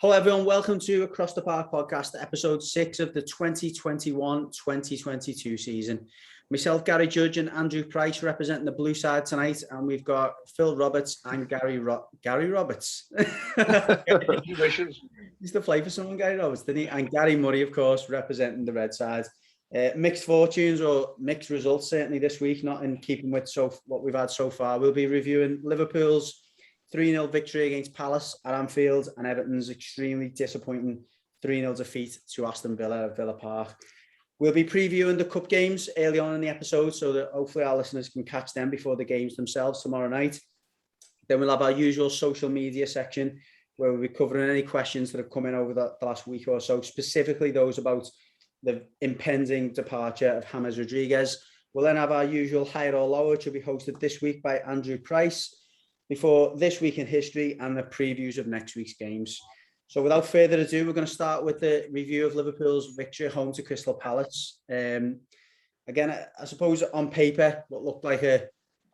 Hello everyone, welcome to Across the Park podcast, episode 6 of the 2021-2022 season. Myself, Gary Judge and Andrew Price representing the blue side tonight, and we've got Phil Roberts and Gary Roberts. He's to play for someone, Gary Roberts, didn't he? And Gary Murray, of course, representing the red side. Mixed fortunes or mixed results certainly this week, not in keeping with what we've had so far. We'll be reviewing Liverpool's 3-0 victory against Palace at Anfield and Everton's extremely disappointing 3-0 defeat to Aston Villa at Villa Park. We'll be previewing the cup games early on in the episode so that hopefully our listeners can catch them before the games themselves tomorrow night. Then we'll have our usual social media section where we'll be covering any questions that have come in over the last week or so, specifically those about the impending departure of James Rodriguez. We'll then have our usual higher or lower, which will be hosted this week by Andrew Price, before this week in history and the previews of next week's games. So without further ado, we're going to start with the review of Liverpool's victory home to Crystal Palace. Again, I suppose on paper, what looked like a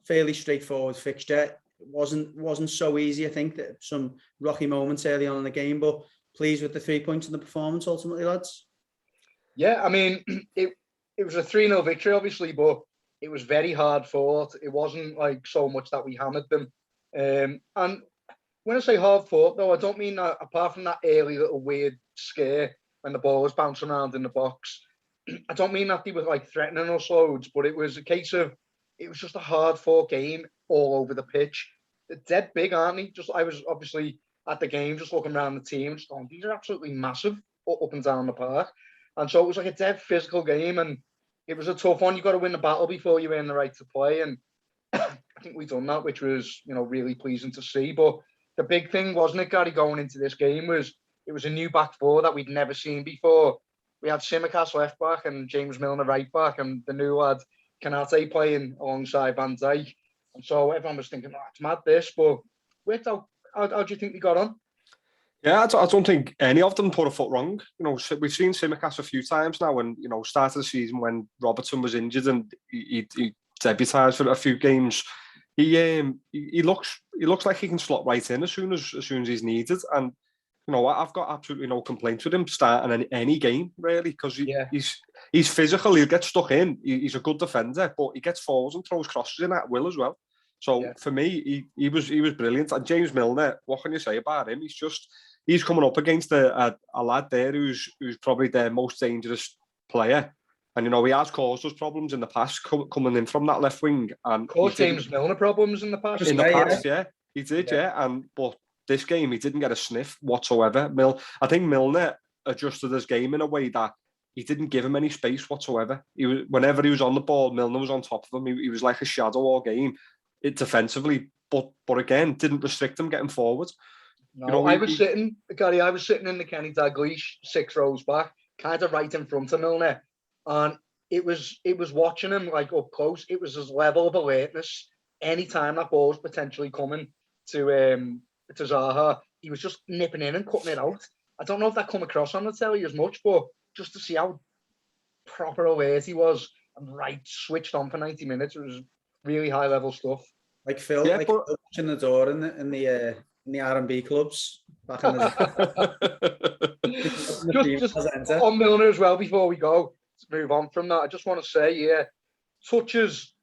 fairly straightforward fixture. It wasn't so easy. I think that some rocky moments early on in the game, but pleased with the 3 points in the performance ultimately, lads. Yeah, I mean, it was a 3-0 victory, obviously, but it was very hard fought. It wasn't like so much that we hammered them. And when I say hard fought, though, I don't mean that apart from that early little weird scare when the ball was bouncing around in the box. I don't mean that they were like threatening us loads, but it was a case of it was just a hard fought game all over the pitch. They're dead big, aren't they? I was obviously at the game, just looking around the team, just going, these are absolutely massive up and down the park. And so it was like a dead physical game, and it was a tough one. You've got to win the battle before you earn the right to play. And I think we've done that, which was, really pleasing to see. But the big thing, wasn't it, Gary, going into this game was it was a new back four that we'd never seen before. We had Tsimikas left back and James Milner right back, and the new lad Kanate playing alongside Van Dijk. And so everyone was thinking, it's mad this, but worked out. How do you think we got on? Yeah, I don't think any of them put a foot wrong. We've seen Tsimikas a few times now, and start of the season when Robertson was injured and he debuted for a few games. He looks like he can slot right in as soon as he's needed, and I've got absolutely no complaints with him starting in any game really, because he's physical. He'll get stuck in. He's a good defender, but he gets forwards and throws crosses in at will as well. So for me, he was brilliant. And James Milner, what can you say about him? He's coming up against a lad there who's probably their most dangerous player. And, he has caused us problems in the past coming in from that left wing. And caused James Milner problems in the past? In the past, yeah. He did, yeah. But this game, he didn't get a sniff whatsoever. I think Milner adjusted his game in a way that he didn't give him any space whatsoever. Whenever he was on the ball, Milner was on top of him. He was like a shadow all game, defensively. But again, didn't restrict him getting forward. No, I was sitting in the Kenny Dalglish 6 rows back, kind of right in front of Milner. And it was watching him like up close. It was his level of alertness. Anytime that ball was potentially coming to Zaha, he was just nipping in and cutting it out. I don't know if that come across on the telly as much, but just to see how proper alert he was and switched on for 90 minutes, it was really high level stuff. Like Phil, watching the door in the R&B clubs back in the just on Milner as well before we go. Let's move on from that. I just want to say, touches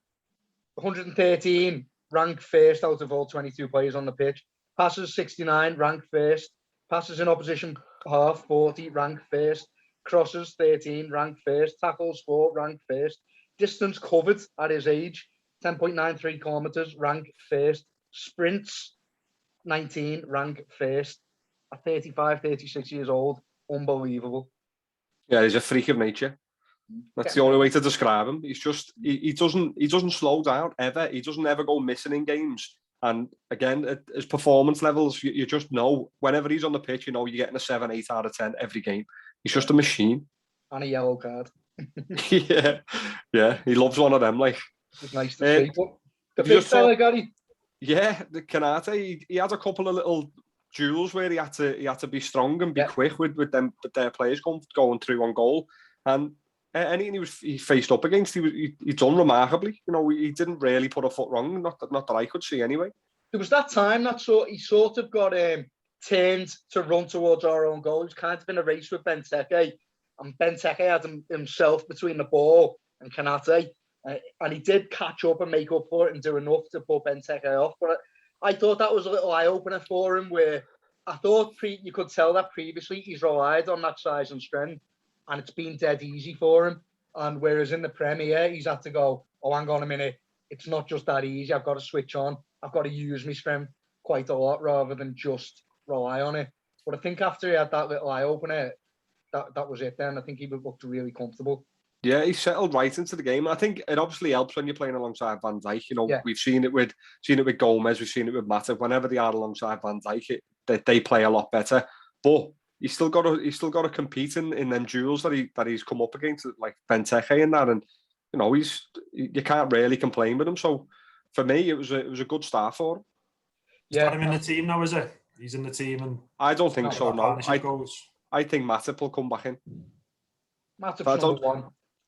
113, ranked first out of all 22 players on the pitch. Passes 69, ranked first. Passes in opposition half 40, ranked first. Crosses 13, ranked first. Tackles 4, ranked first. Distance covered at his age, 10.93 kilometers, ranked first. Sprints 19, ranked first. At 35, 36 years old, unbelievable. Yeah, he's a freak of nature. That's the only way to describe him. He's just he doesn't slow down ever. He doesn't ever go missing in games. And again, at his performance levels, you just know whenever he's on the pitch, you're getting a 7, 8 out of 10 every game. He's just a machine. And a yellow card. yeah, he loves one of them. Like, it's nice to see. The big fella, Gary. Yeah, the Kanate. He had a couple of little duels where he had to be strong and be quick with their players going through on goal. And anything he faced up against, he done remarkably. He didn't really put a foot wrong. Not that I could see anyway. There was that time that he sort of got turned to run towards our own goal. It was kind of in a race with Benteke, and Benteke had himself between the ball and Kanate, and he did catch up and make up for it and do enough to put Benteke off. But I thought that was a little eye-opener for him, where I thought you could tell that previously he's relied on that size and strength, and it's been dead easy for him. And whereas in the Premier, he's had to go, oh, hang on a minute, it's not just that easy. I've got to switch on. I've got to use my strength quite a lot rather than just rely on it. But I think after he had that little eye-opener, that was it then. I think he looked really comfortable. Yeah, he settled right into the game. I think it obviously helps when you're playing alongside Van Dijk. You know, we've seen it with Gomez, we've seen it with Matip. Whenever they are alongside Van Dijk, they play a lot better. But he's still got to compete in them duels that he's come up against, like Benteke and that. And you know, you can't really complain with him. So for me, it was a good start for him. He's got him in the team now, is it? He's in the team, and I don't think so. No, I think Matip will come back in. Matip's number one.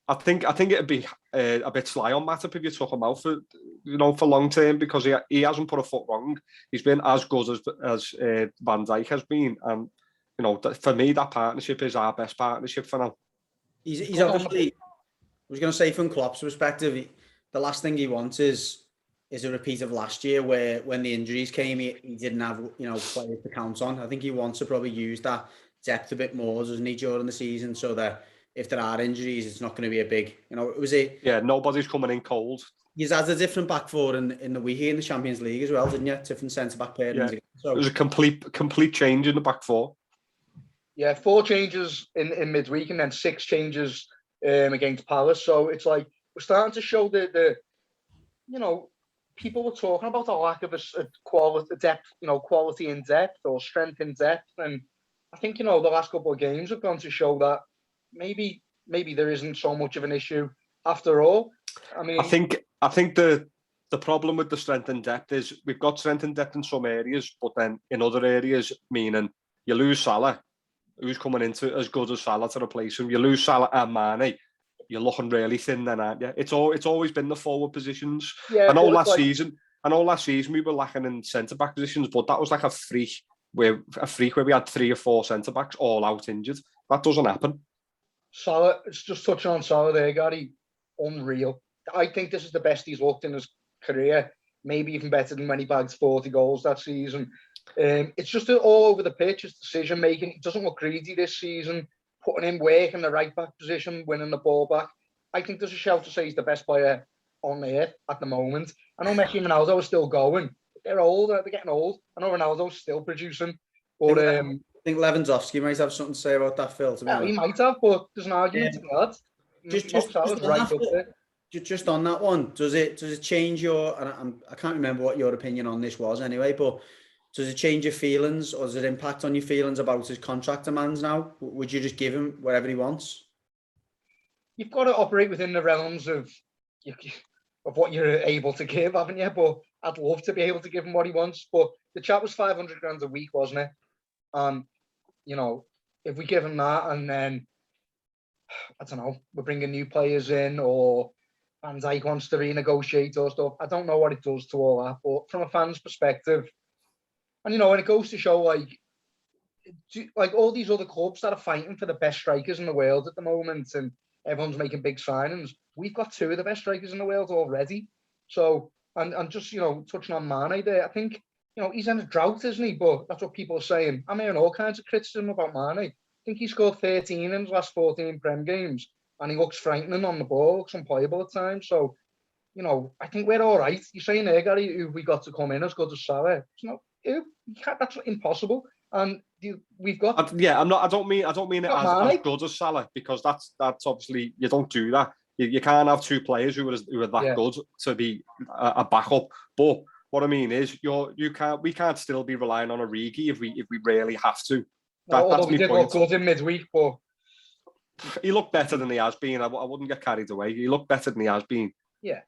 I think it'd be a bit sly on Matip if you took him out for long term, because he hasn't put a foot wrong. He's been as good as Van Dijk has been, and you know, for me that partnership is our best partnership for now. He's obviously. I was going to say, from Klopp's perspective, the last thing he wants is a repeat of last year, where when the injuries came, he didn't have players to count on. I think he wants to probably use that depth a bit more, doesn't he, during the season, so that if there are injuries, it's not going to be a big, nobody's coming in cold. He's had a different back four in the week in the Champions League as well, didn't you? Different centre-back pairings. Yeah. So it was a complete change in the back four. Yeah, 4 changes in midweek and then 6 changes against Palace. So it's like we're starting to show the people were talking about a lack of a quality depth, quality in depth or strength in depth. And I think, the last couple of games have gone to show that maybe there isn't so much of an issue after all. I mean, I think the problem with the strength and depth is we've got strength and depth in some areas, but then in other areas, meaning you lose Salah, who's coming into as good as Salah to replace him. You lose Salah and Mane, you're looking really thin then, aren't you? It's always been the forward positions. Yeah, I know last season we were lacking in centre-back positions, but that was like a freak where we had 3 or 4 centre-backs all out injured. That doesn't happen. Salah, it's just touching on Salah there, Gary. Unreal. I think this is the best he's looked in his career. Maybe even better than when he bagged 40 goals that season. It's just all over the pitch. His decision making. He doesn't look greedy this season. Putting in work in the right back position, winning the ball back. I think there's a shout to say he's the best player on earth at the moment. I know Messi and Ronaldo are still going. They're old. They're getting old. I know Ronaldo's still producing. But I think Lewandowski might have something to say about that, Phil. Yeah, he might have, but there's an argument to that. Just on that one, does it change your? And I can't remember what your opinion on this was anyway, but does it change your feelings, or does it impact on your feelings about his contract demands now? Would you just give him whatever he wants? You've got to operate within the realms of what you're able to give, haven't you? But I'd love to be able to give him what he wants. But the chat was 500 grand a week, wasn't it? If we give him that and then, I don't know, we're bringing new players in, or Van Dijk wants to renegotiate or stuff, I don't know what it does to all that. But from a fan's perspective, and and it goes to show like all these other clubs that are fighting for the best strikers in the world at the moment, and everyone's making big signings. We've got 2 of the best strikers in the world already. So, and just touching on Mane there, I think he's in a drought, isn't he? But that's what people are saying. I'm hearing all kinds of criticism about Mane. I think he scored 13 in his last 14 Prem games, and he looks frightening on the ball, looks unplayable at times. So, I think we're all right. You're saying there, Gary, who we got to come in as good as Salah. That's impossible. And we've got. I don't mean it as good as Salah, because that's obviously you don't do that. You can't have 2 players who are that good to be a backup. But what I mean is, we can't still be relying on Origi if we really have to. That's we did look good in midweek, but he looked better than he has been. I wouldn't get carried away. He looked better than he has been. Yeah.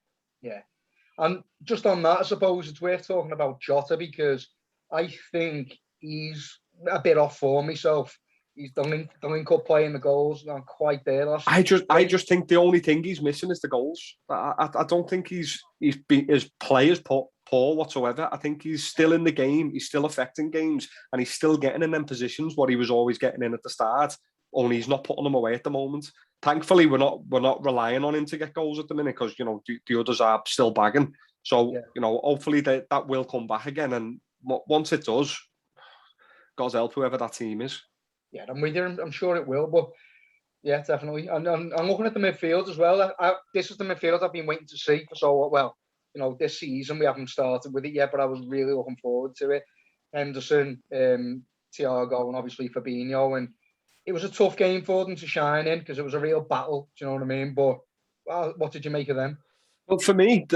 And just on that, I suppose it's worth talking about Jota, because I think he's a bit off form himself. He's done cup playing the goals, not quite there last. I just think the only thing he's missing is the goals. I don't think his players put poor whatsoever. I think he's still in the game. He's still affecting games, and he's still getting in them positions what he was always getting in at the start. Only he's not putting them away at the moment. Thankfully, we're not relying on him to get goals at the minute because the others are still bagging. So hopefully that will come back again. And once it does, God help whoever that team is. Yeah, I'm with you. I'm sure it will. But yeah, definitely. And I'm looking at the midfield as well. This is the midfield I've been waiting to see for so well. This season we haven't started with it yet, but I was really looking forward to it. Henderson, Thiago, and obviously Fabinho. And it was a tough game for them to shine in because it was a real battle. Do you know what I mean? But what did you make of them? Well, for me,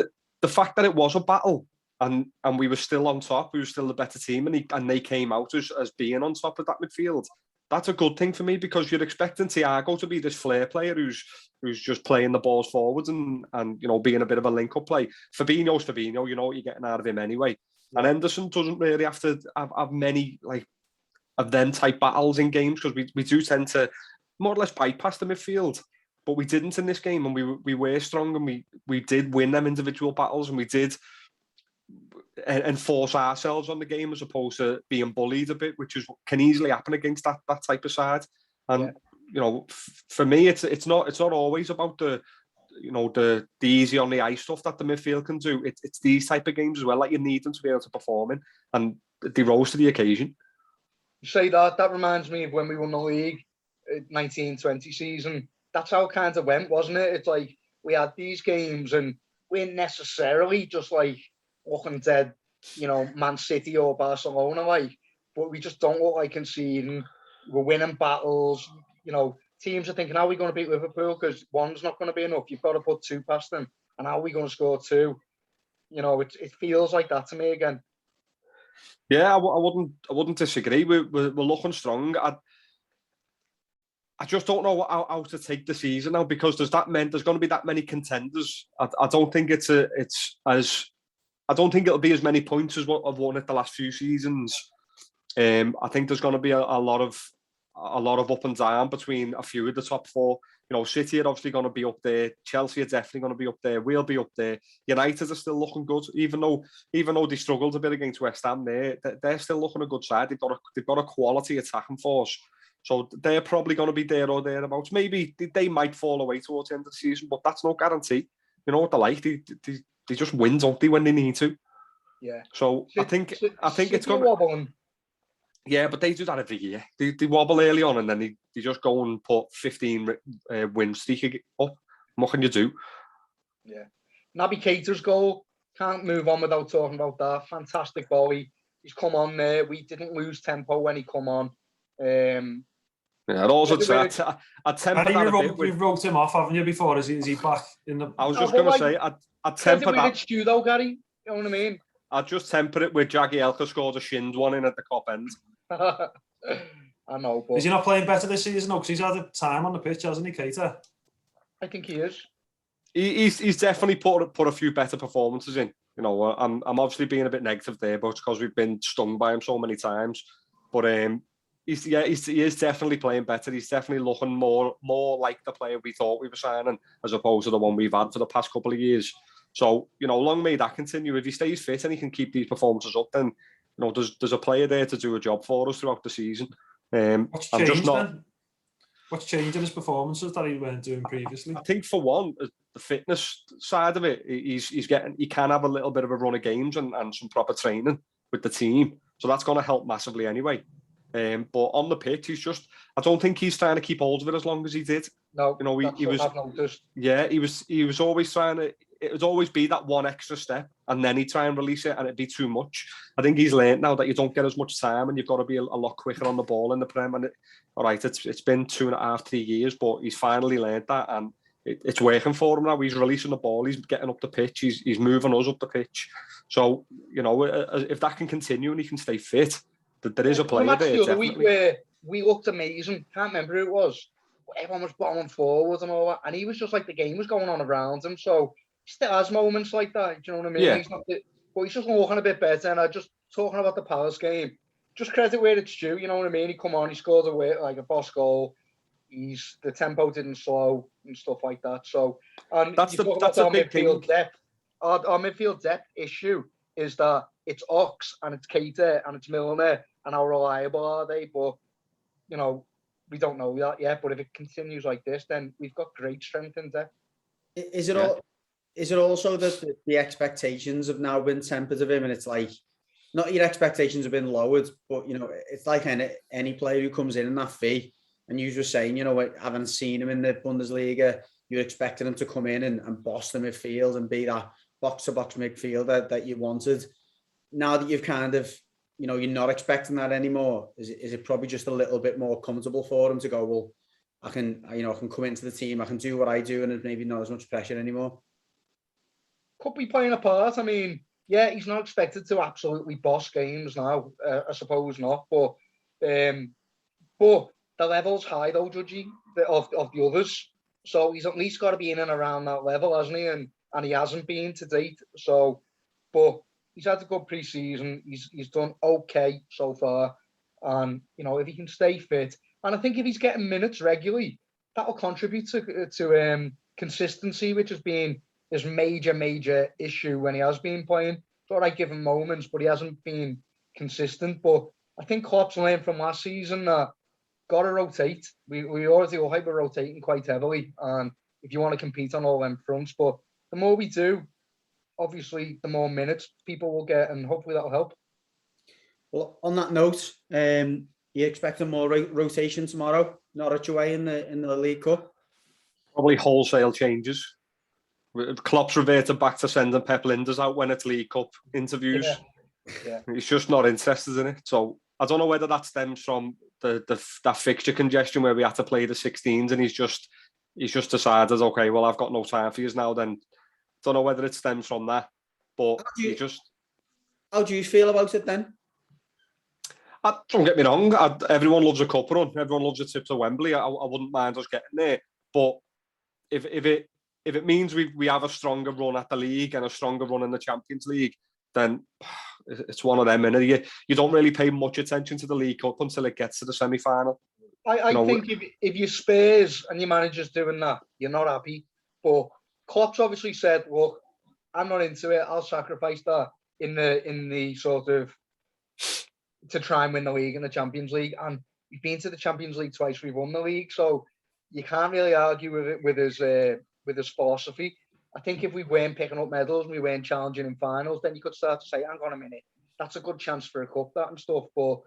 the fact that it was a battle and we were still on top, we were still the better team, and they came out as being on top of that midfield. That's a good thing for me because you're expecting Thiago to be this flair player who's just playing the balls forwards and being a bit of a link-up play. Fabinho's Fabinho, you know what you're getting out of him anyway. Yeah. And Henderson doesn't really have to have many of them type battles in games because we do tend to more or less bypass the midfield. But we didn't in this game, and we were strong, and we did win them individual battles, and we did enforce ourselves on the game as opposed to being bullied a bit, which can easily happen against that type of side. And for me, it's not always about the easy on the ice stuff that the midfield can do. It's these type of games as well that you need them to be able to perform in, and they rose to the occasion. You say that reminds me of when we won the league, 1920 season. That's how it kind of went, wasn't it? It's like we had these games and we weren't necessarily just like looking dead, Man City or Barcelona, but we just don't look like conceding. We're winning battles. Teams are thinking, how are we going to beat Liverpool? Because one's not going to be enough. You've got to put two past them. And how are we going to score two? It feels like that to me again. Yeah, I wouldn't disagree. We're looking strong. I just don't know how to take the season now because there's going to be that many contenders. I don't think I don't think it'll be as many points as what I've won at the last few seasons. I think there's going to be a lot of up and down between a few of the top four. City are obviously going to be up there. Chelsea are definitely going to be up there. We'll be up there. United are still looking good, even though they struggled a bit against West Ham. They're still looking a good side. They've got a quality attacking force. So they're probably going to be there or thereabouts. Maybe they might fall away towards the end of the season, but that's no guarantee. You know what they're like? They just win, don't they, when they need to? Yeah. So I think it's going to wobbling. Yeah, but they do that every year. They wobble early on and then they just go and put 15 win streak up. What can you do? Yeah. Naby Keita's goal. Can't move on without talking about that. Fantastic volley. He's come on there. We didn't lose tempo when he come on. Yeah, also I temper that a bit. You've wrote him off, haven't you, before? Is he back in the... I was just going to say, I temper that. It's you though, Gary. You know what I mean? I just temper it with Jagielka scored a shinned one in at the Cop End. I know, but... Is he not playing better this season? No, because he's had a time on the pitch, hasn't he, Keita? I think he is. He's definitely put a few better performances in. I'm obviously being a bit negative there, but it's because we've been stung by him so many times. But he is definitely playing better. He's definitely looking more like the player we thought we were signing, as opposed to the one we've had for the past couple of years. So, long may that continue. If he stays fit and he can keep these performances up, then there's a player there to do a job for us throughout the season. What's changed then? What's changed in his performances that he weren't doing previously? I think for one, the fitness side of it, he can have a little bit of a run of games and some proper training with the team. So that's going to help massively anyway. But on the pitch, I don't think he's trying to keep hold of it as long as he did. No, he was. I've noticed. Yeah, he was always trying to. It would always be that one extra step, and then he'd try and release it, and it'd be too much. I think he's learned now that you don't get as much time, and you've got to be a lot quicker on the ball in the Prem. And it's been 2.5, 3 years, but he's finally learned that, and it's working for him now. He's releasing the ball, he's getting up the pitch, he's moving us up the pitch. So if that can continue and he can stay fit, there is a player there. The other week where we looked amazing. Can't remember who it was. Everyone was bombing forward and all that, and he was just like the game was going on around him. So he still has moments like that. Do you know what I mean? Yeah. But he's just looking a bit better. And I just talking about the Palace game. Just credit where it's due. You know what I mean? He come on, he scored a boss goal. The tempo didn't slow and stuff like that. So and that's a big thing. Depth. Our midfield depth issue is that it's Ox and it's Keita and it's Milner, and how reliable are they? But, you know, we don't know that yet. But if it continues like this, then we've got great strength in there. Is it also that the expectations have now been tempered of him, and it's like, not your expectations have been lowered, but, you know, it's like any player who comes in that fee, and you were saying, you know, having seen him in the Bundesliga, you're expecting him to come in and boss the midfield and be that box-to-box midfielder that you wanted. Now that you've kind of, you know, you're not expecting that anymore, is it probably just a little bit more comfortable for him to go, well, I can come into the team, I can do what I do, and there's maybe not as much pressure anymore? Could be playing a part. I mean, yeah, he's not expected to absolutely boss games now. I suppose not, but the level's high though, Judgy, of the others. So he's at least got to be in and around that level, hasn't he? And he hasn't been to date. So, but he's had a good pre-season. He's done okay so far, and you know, if he can stay fit, and I think if he's getting minutes regularly, that will contribute to consistency, which has been his major issue when he has been playing. Thought I'd give him moments, but he hasn't been consistent. But I think Klopp's learned from last season that got to rotate. We already all hyper rotating quite heavily, and if you want to compete on all them fronts, but the more we do, obviously, the more minutes people will get, and hopefully that'll help. Well, on that note, you expecting more rotation tomorrow? Norwich away in the League Cup? Probably wholesale changes. Klopp's reverted back to sending Pep Linders out when it's League Cup interviews. Yeah. He's just not interested in it. So I don't know whether that stems from that fixture congestion where we had to play the 16s, and he's just decided, okay, well, I've got no time for you now. Then don't know whether it stems from that, but how do you feel about it then? Don't get me wrong. Everyone loves a cup run. Everyone loves a trip to Wembley. I wouldn't mind us getting there, but if it means we have a stronger run at the league and a stronger run in the Champions League, then it's one of them. And you don't really pay much attention to the League Cup until it gets to the semi-final. I think if you Spurs and your manager's doing that, you're not happy. But Klopp's obviously said, look, I'm not into it. I'll sacrifice that in the sort of to try and win the league and the Champions League. And we've been to the Champions League twice. We've won the league, so you can't really argue with his philosophy. I think if we weren't picking up medals and we weren't challenging in finals, then you could start to say, hang on a minute, that's a good chance for a cup, that and stuff. But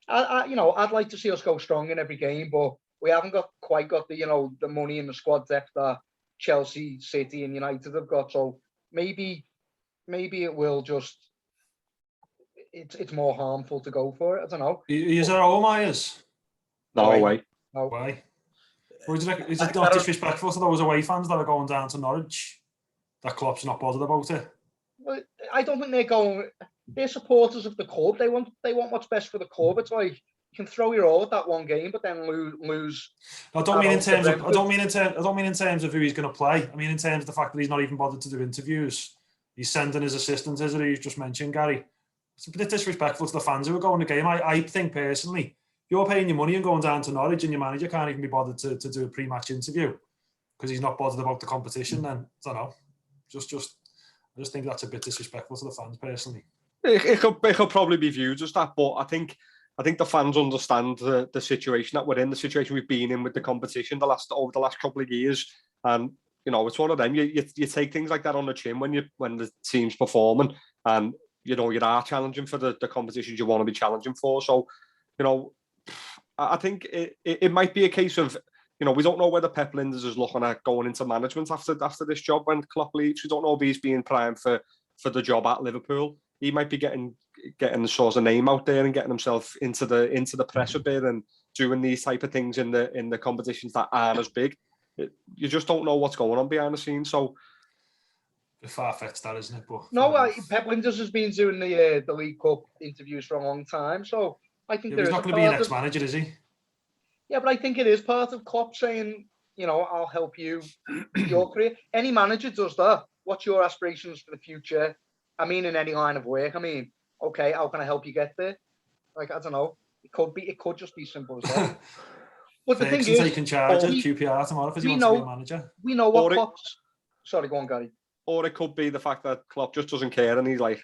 I'd like to see us go strong in every game, but we haven't quite got the money in the squad depth that Chelsea, City, and United have got. So maybe it will just it's more harmful to go for it. I don't know. Is there all Myers? No way. No way. Is it not disrespectful to those away fans that are going down to Norwich that Klopp's not bothered about it? Well, I don't think they're going. They're supporters of the club. They want what's best for the club. It's like you can throw your all at that one game, but then lose. I don't mean in terms of who he's going to play. I mean in terms of the fact that he's not even bothered to do interviews. He's sending his assistants, as you just mentioned, Gary. It's a bit disrespectful to the fans who are going to the game. I think personally, you're paying your money and going down to Norwich, and your manager can't even be bothered to do a pre-match interview because he's not bothered about the competition. Then I don't know. I just think that's a bit disrespectful to the fans personally. It could probably be viewed as that, but I think the fans understand the situation that we're in, the situation we've been in with the competition over the last couple of years, and it's one of them. You take things like that on the chin when the team's performing, and you are challenging for the competitions you want to be challenging for. So, I think it might be a case of, we don't know whether Pep Linders is looking at going into management after this job when Klopp leaves. We don't know if he's being primed for the job at Liverpool. He might be getting the sort of name out there and getting himself into the press a bit and doing these type of things in the competitions that aren't as big. You just don't know what's going on behind the scenes. So, far-fetched that, isn't it? But no, Pep Linders has been doing the League Cup interviews for a long time, so I think he's not going to be an ex-manager, is he? Yeah, but I think it is part of Klopp saying, I'll help you your career. Any manager does that. What's your aspirations for the future? I mean, in any line of work. I mean, okay, how can I help you get there? Like, I don't know. It could just be simple as that. But the thing is, taking charge of QPR tomorrow because he wants to be a manager. We know what Klopp's. Sorry, go on, Gary. Or it could be the fact that Klopp just doesn't care and he's like,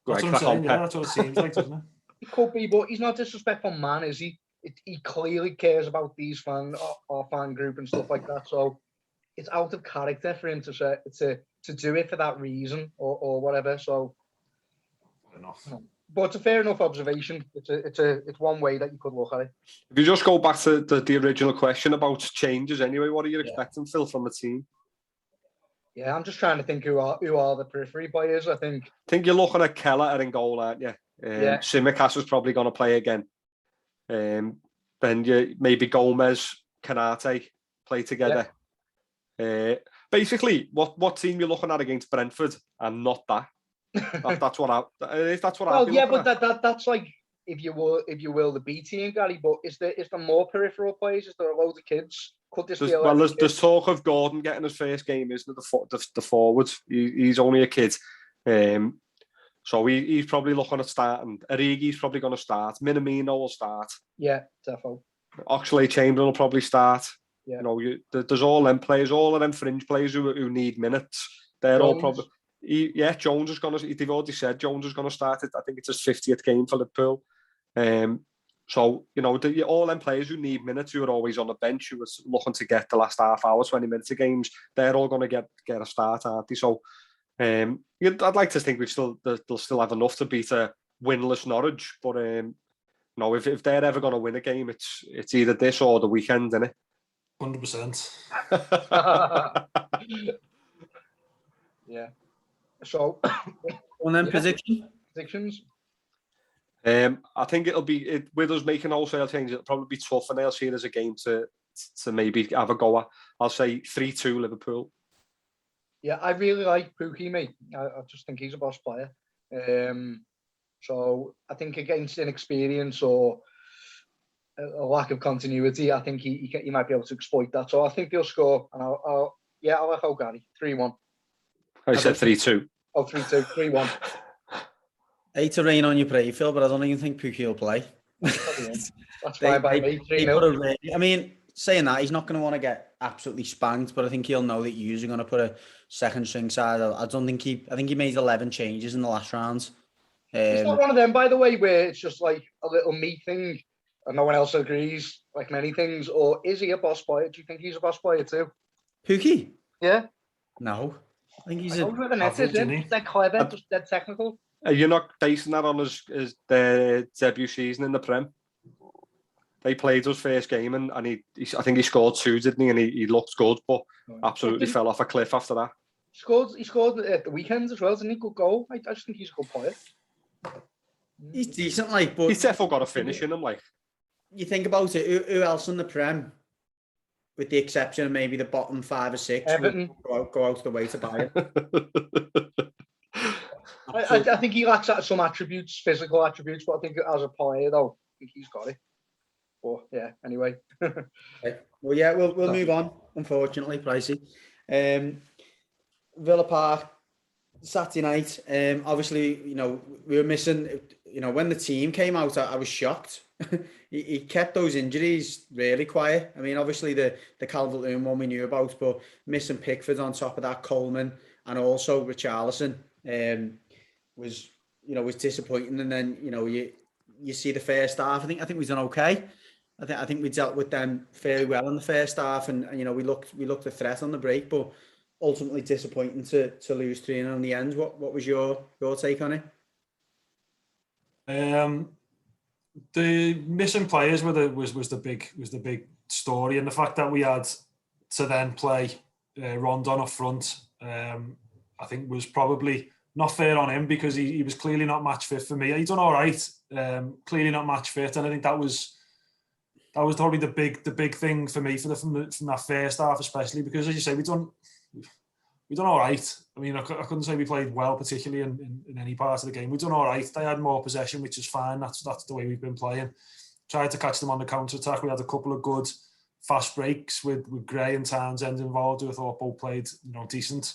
That's what I'm saying, yeah, that's what it seems like, doesn't it? He could be, but he's not a disrespectful man, is he? He clearly cares about these our fan group and stuff like that. So it's out of character for him to do it for that reason or whatever. So, Enough. But it's a fair enough observation. It's one way that you could look at it. If you just go back to the original question about changes, anyway, what are you expecting, Phil, from the team? Yeah, I'm just trying to think who are the periphery players. I think you're looking at Keller in goal, aren't you? Tsimikas is probably going to play again. Then you maybe Gomez, Kanate play together. Yeah. Basically, what team you're looking at against Brentford, and not that. That's what I. That's what I. Well, yeah, but that's like if you will the B team, Gary. But is there more peripheral players? Is there a load of kids? Could this be a well, there's talk of Gordon getting his first game, isn't it? The forward. He's only a kid. So he's probably looking at starting. Origi's probably going to start. Minamino will start. Yeah, definitely. Oxlade-Chamberlain will probably start. Yeah. There's all them players, all of them fringe players who need minutes. They're all probably. Jones is going to. They've already said Jones is going to start it. I think it's his 50th game for Liverpool. So all them players who need minutes, who are always on the bench, who are looking to get the last half hour, 20 minutes of games, they're all going to get a start, aren't they? So. I'd like to think they'll still have enough to beat a winless Norwich, but if they're ever going to win a game, it's either this or the weekend, isn't it? 100%. Yeah. So, on them predictions. I think it'll be with us making wholesale changes. It'll probably be tough, and they'll see it as a game to maybe have a go at. I'll say 3-2 Liverpool. Yeah, I really like Pukki, mate. I just think he's a boss player. So I think against inexperience or a lack of continuity, I think he might be able to exploit that. So I think he'll score, and I'll echo Gary 3-1. I said 3-2. Oh, 3-2, 3-1. I hate to rain on your parade, Phil, but I don't even think Pukki will play. That's fine by me. 3-0. I mean, saying that, he's not going to want to get absolutely spanked, but I think he'll know that you're going to put a second string side. I think he made 11 changes in the last round. It's not one of them, by the way, where it's just like a little me thing and no one else agrees, like many things. Or is he a boss player? Do you think he's a boss player too? Pukki? Yeah. No. I think he's where the net is, they're clever, just dead technical. You're not basing that on his debut season in the Prem? They played his first game and I think he scored 2, didn't he? And he looked good, but absolutely fell off a cliff after that. He scored at the weekend as well, didn't he? Good goal. I just think he's a good player. He's decent, but he's definitely got a finish in him, You think about it, who else in the Prem, with the exception of maybe the bottom 5 or 6, Everton, go out of the way to buy it? I think he lacks some attributes, physical attributes, but I think as a player, though, I think he's got it. But yeah, anyway. Okay. Well, yeah, we'll move on. Unfortunately, pricey. Villa Park Saturday night. Obviously, we were missing. When the team came out, I was shocked. he kept those injuries really quiet. I mean, obviously the Calvert-Lewin one we knew about, but missing Pickford on top of that, Coleman, and also Richarlison was disappointing. And then you see the first half. I think we've done okay. I think we dealt with them fairly well in the first half, and we looked a threat on the break, but ultimately disappointing to lose 3-0 in the end. What was your take on it? The missing players was the big story, and the fact that we had to then play Rondon up front, I think was probably not fair on him, because he was clearly not match fit for me. He done all right, clearly not match fit, and I think that was probably the big thing for me from that first half, especially because, as you say, we done all right. I mean, I couldn't say we played well, particularly in any part of the game. We done all right. They had more possession, which is fine. That's the way we've been playing. Tried to catch them on the counter attack. We had a couple of good fast breaks with Gray and Townsend involved, who I thought both played decent.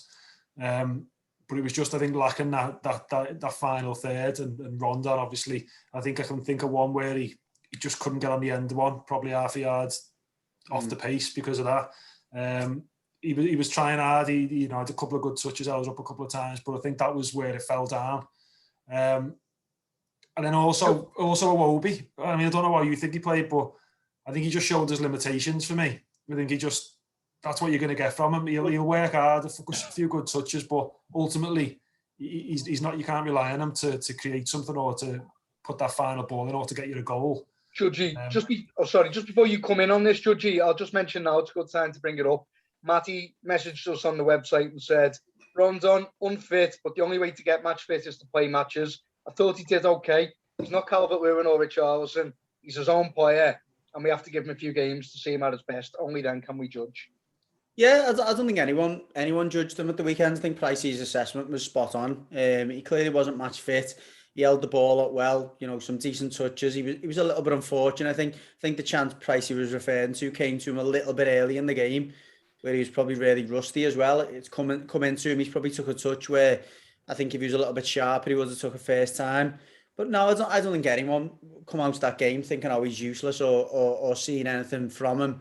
But it was just, I think, lacking that final third, and Rondon, obviously, I think I can think of one where he just couldn't get on the end of one, probably half a yard off the pace because of that. He was trying hard. He had a couple of good touches. I was up a couple of times, but I think that was where it fell down. And then also Iwobi. I mean, I don't know how you think he played, but I think he just showed his limitations for me. I think that's what you're going to get from him. He'll work hard, a few good touches, but ultimately he's not. You can't rely on him to create something or to put that final ball in or to get you a goal. Judgy, just before you come in on this, Judgy, I'll just mention now, it's a good time to bring it up. Matty messaged us on the website and said, Rondon, unfit, but the only way to get match fit is to play matches. I thought he did okay. He's not Calvert-Lewin or Richarlison. He's his own player, and we have to give him a few games to see him at his best. Only then can we judge. Yeah, I don't think anyone judged him at the weekend. I think Pricey's assessment was spot on. He clearly wasn't match fit. He held the ball up well, some decent touches. He was a little bit unfortunate. I think the chance Pricey was referring to came to him a little bit early in the game, where he was probably really rusty as well. It's come into him. He's probably took a touch where I think if he was a little bit sharper, he would have took a first time. But no, I don't think anyone come out of that game thinking, oh, he's useless or seeing anything from him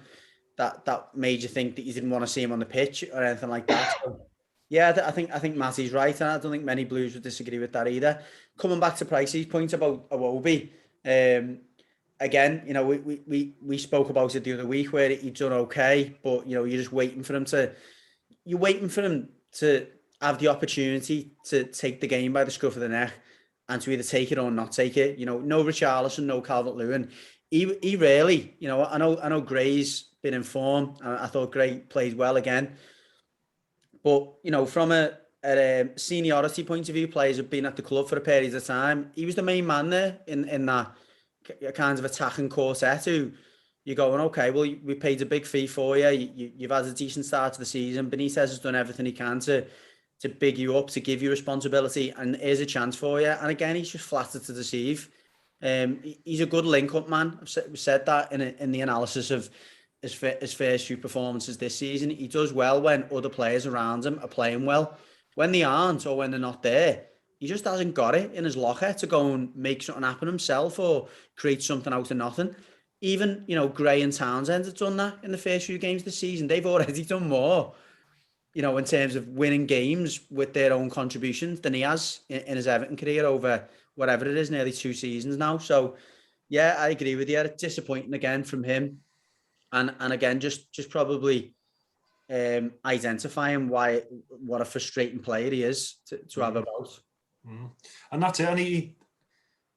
that made you think that you didn't want to see him on the pitch or anything like that. So, yeah, I think Matty's right, and I don't think many Blues would disagree with that either. Coming back to Pricey's point about Iwobi, again, we spoke about it the other week where he'd done okay, but you're just waiting for him to have the opportunity to take the game by the scruff of the neck and to either take it or not take it. No Richarlison, no Calvert-Lewin. He really, I know Gray's been in form. I thought Gray played well again. But, from a seniority point of view, players have been at the club for a period of time. He was the main man there in that kind of attacking quartet who you're going, okay, well, we paid a big fee for you. You've had a decent start to the season. Benitez has done everything he can to big you up, to give you responsibility, and here's a chance for you. And again, he's just flattered to deceive. He's a good link-up man. I've said that in the analysis of his first few performances this season. He does well when other players around him are playing well. When they aren't or when they're not there, he just hasn't got it in his locker to go and make something happen himself or create something out of nothing. Even, Gray and Townsend have done that in the first few games this season. They've already done more, in terms of winning games with their own contributions than he has in his Everton career over whatever it is, nearly 2 seasons now. So, yeah, I agree with you. It's disappointing again from him. And again, just probably identifying what a frustrating player he is to have about. And that's it. And he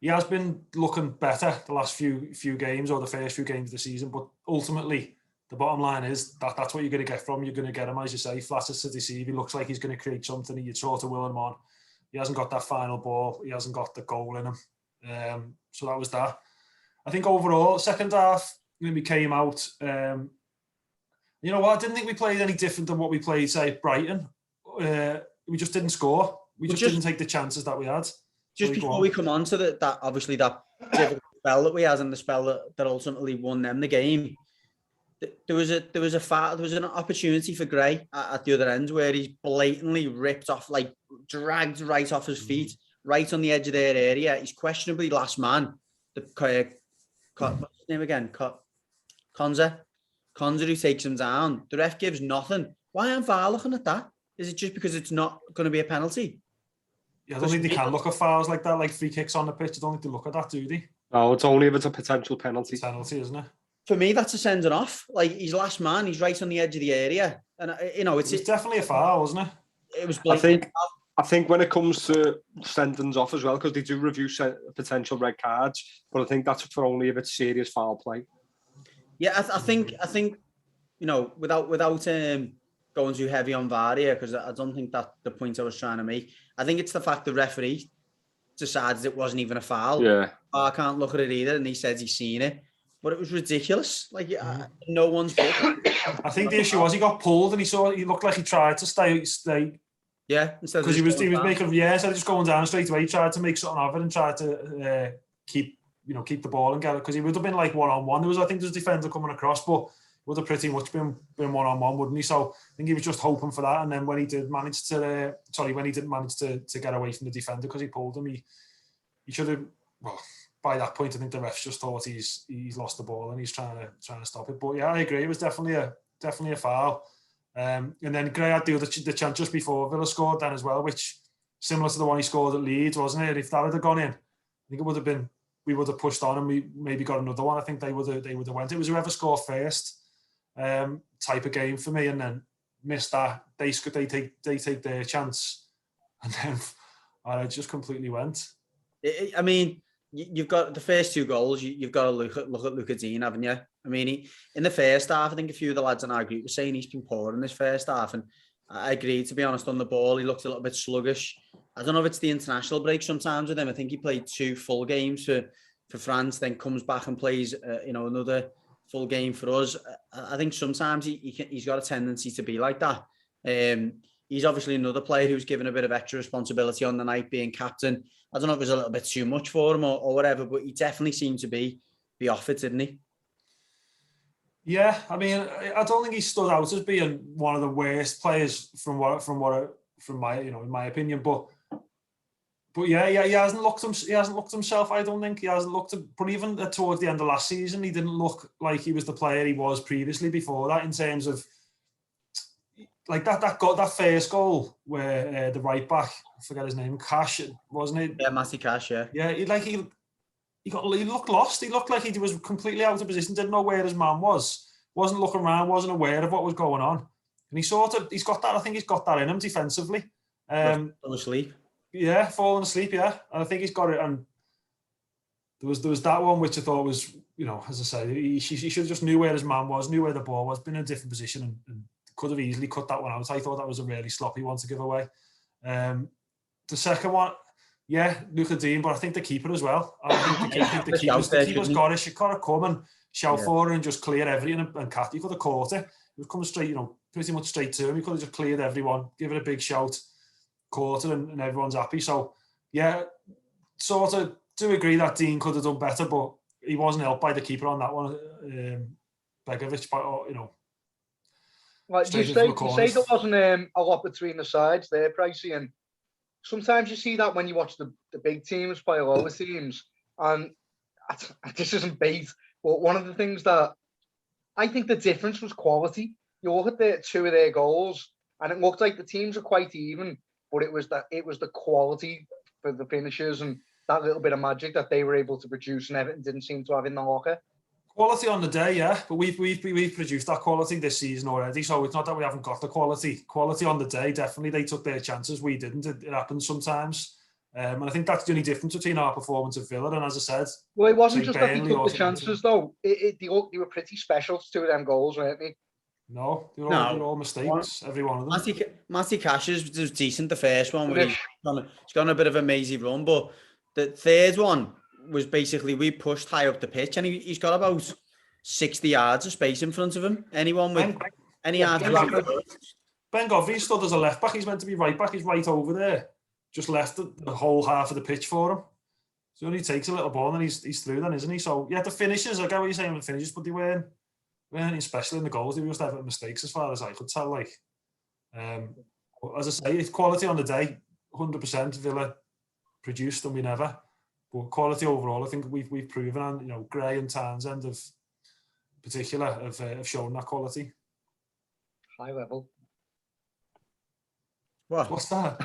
has been looking better the last few games or the first few games of the season. But ultimately, the bottom line is that's what you're going to get from him. You're going to get him, as you say, flatters to deceive. He looks like he's going to create something. You sort of will him on. He hasn't got that final ball. He hasn't got the goal in him. So that was that. I think overall, second half, when we came out, you know what? I didn't think we played any different than what we played, say, at Brighton. We just didn't score. We just didn't take the chances that we had. Just before we come on to that obviously that difficult spell that we had and the spell that ultimately won them the game, there was an opportunity for Gray at the other end where he blatantly ripped off, like dragged right off his feet, right on the edge of their area. He's questionably last man. What's his name again? Konza who takes him down. The ref gives nothing. Why aren't VAR looking at that? Is it just because it's not going to be a penalty? Yeah, I don't think they can look at fouls like that, like free kicks on the pitch. I don't think they look at that, do they? No, it's only if it's a potential penalty. Penalty, isn't it? For me, that's a sending off. Like, he's last man. He's right on the edge of the area. And, it's definitely a foul, wasn't it? It was blatant. I think when it comes to sendings off as well, because they do review potential red cards, but I think that's for only if it's serious foul play. Yeah, I think without going too heavy on VAR here, because I don't think that's the point I was trying to make. I think it's the fact the referee decides it wasn't even a foul. Yeah, I can't look at it either, and he says he's seen it, but it was ridiculous. Like, no one's fault. I think the issue was he got pulled, and he looked like he tried to stay. Yeah, because he was making instead of just going down straight away, he tried to make something of it and tried to keep the ball and get it, because he would have been like 1-on-1. I think there's a defender coming across, but would have pretty much been 1-on-1, wouldn't he? So I think he was just hoping for that. And then when he didn't manage to get away from the defender because he pulled him, he should have. Well, by that point, I think the refs just thought he's lost the ball and he's trying to stop it. But yeah, I agree. It was definitely a foul. And then Gray had the chance just before Villa scored then as well, which similar to the one he scored at Leeds, wasn't it? And if that had gone in, I think it would have been, we would have pushed on and we maybe got another one. I think they would have went. It was whoever scored first type of game for me, and then missed that. They take their chance, and then I just completely went. I mean, you've got the first 2 goals. You've got to look at Luca Dean, haven't you? I mean, in the first half, I think a few of the lads in our group were saying he's been poor in this first half, and I agree, to be honest, on the ball. He looked a little bit sluggish. I don't know if it's the international break sometimes with him. I think he played 2 full games for France, then comes back and plays, another full game for us. I think sometimes he's got a tendency to be like that. He's obviously another player who's given a bit of extra responsibility on the night, being captain. I don't know if it was a little bit too much for him or whatever, but he definitely seemed to be off it, didn't he? Yeah, I mean, I don't think he stood out as being one of the worst players from my in my opinion. But yeah, he hasn't looked himself. I don't think he hasn't looked. But even towards the end of last season, he didn't look like he was the player he was previously before that. In terms of like that first goal where the right back, I forget his name, Cash, wasn't it? Yeah, Matty Cash. Yeah. Yeah, he looked lost. He looked like he was completely out of position, didn't know where his man was, wasn't looking around, wasn't aware of what was going on. And he's got that, I think he's got that in him defensively. Falling asleep. Yeah, falling asleep, yeah. And I think he's got it. And there was that one which I thought was, as I say, he should have just knew where his man was, knew where the ball was, been in a different position and could have easily cut that one out. I thought that was a really sloppy one to give away. The second one, yeah, Luca Dean, but I think the keeper as well. I think the keeper's got it. She could have come and shout for her and just clear everything and cat. He could have caught it. He was coming straight, pretty much straight to him. He could have just cleared everyone, give it a big shout, caught it, and everyone's happy. So, yeah, sort of do agree that Dean could have done better, but he wasn't helped by the keeper on that one. Begovic, Well, you say there wasn't a lot between the sides there, Pricey, and sometimes you see that when you watch the big teams play lower teams, and this isn't bait, but one of the things that I think the difference was quality. You look at 2 of their goals, and it looked like the teams are quite even, but it was the quality for the finishers and that little bit of magic that they were able to produce, and Everton didn't seem to have in the locker. Quality on the day, yeah, but we've produced that quality this season already, so it's not that we haven't got the quality. Quality on the day, definitely. They took their chances, we didn't. It happens sometimes, and I think that's the only difference between our performance at Villa. And as I said, well, it wasn't just that they took the chances, though. They were pretty special to 2 of them goals, weren't they? No, they were all mistakes, every one of them. Matty Cash was decent, the first one, where he's gone a bit of a mazy run, but the third one was basically we pushed high up the pitch, and he's got about 60 yards of space in front of him. Anyone with any yards. Ben Godfrey stood as a left back. He's meant to be right back. He's right over there. Just left the whole half of the pitch for him. So he takes a little ball and he's through then, isn't he? So yeah, the finishes, I get what you're saying with the finishes, but they weren't especially in the goals. They were just having mistakes as far as I could tell. Like, as I say, it's quality on the day. 100% Villa produced and we never. But quality overall, I think we've proven, and Gray and Townsend in particular have shown that quality. High level. What? What's that?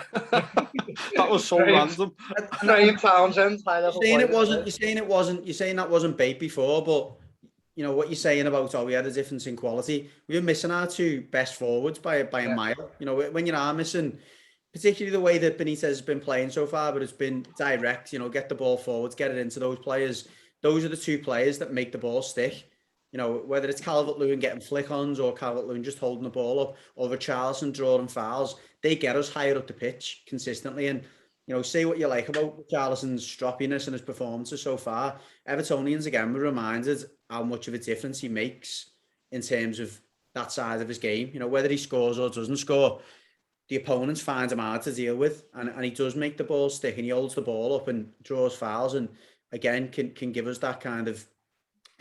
That was so random. Gray and Townsend, high level. You're saying that wasn't bait before, but what you're saying about we had a difference in quality. We were missing our 2 best forwards by a mile. When you are missing, particularly the way that Benitez has been playing so far, but it's been direct, get the ball forwards, get it into those players. Those are the 2 players that make the ball stick. Whether it's Calvert-Lewin getting flick-ons or Calvert-Lewin just holding the ball up, or Richarlison drawing fouls, they get us higher up the pitch consistently. And, say what you like about Richarlison's stroppiness and his performances so far. Evertonians, again, were reminded how much of a difference he makes in terms of that side of his game. Whether he scores or doesn't score, the opponents find him hard to deal with, and he does make the ball stick, and he holds the ball up and draws fouls, and again can give us that kind of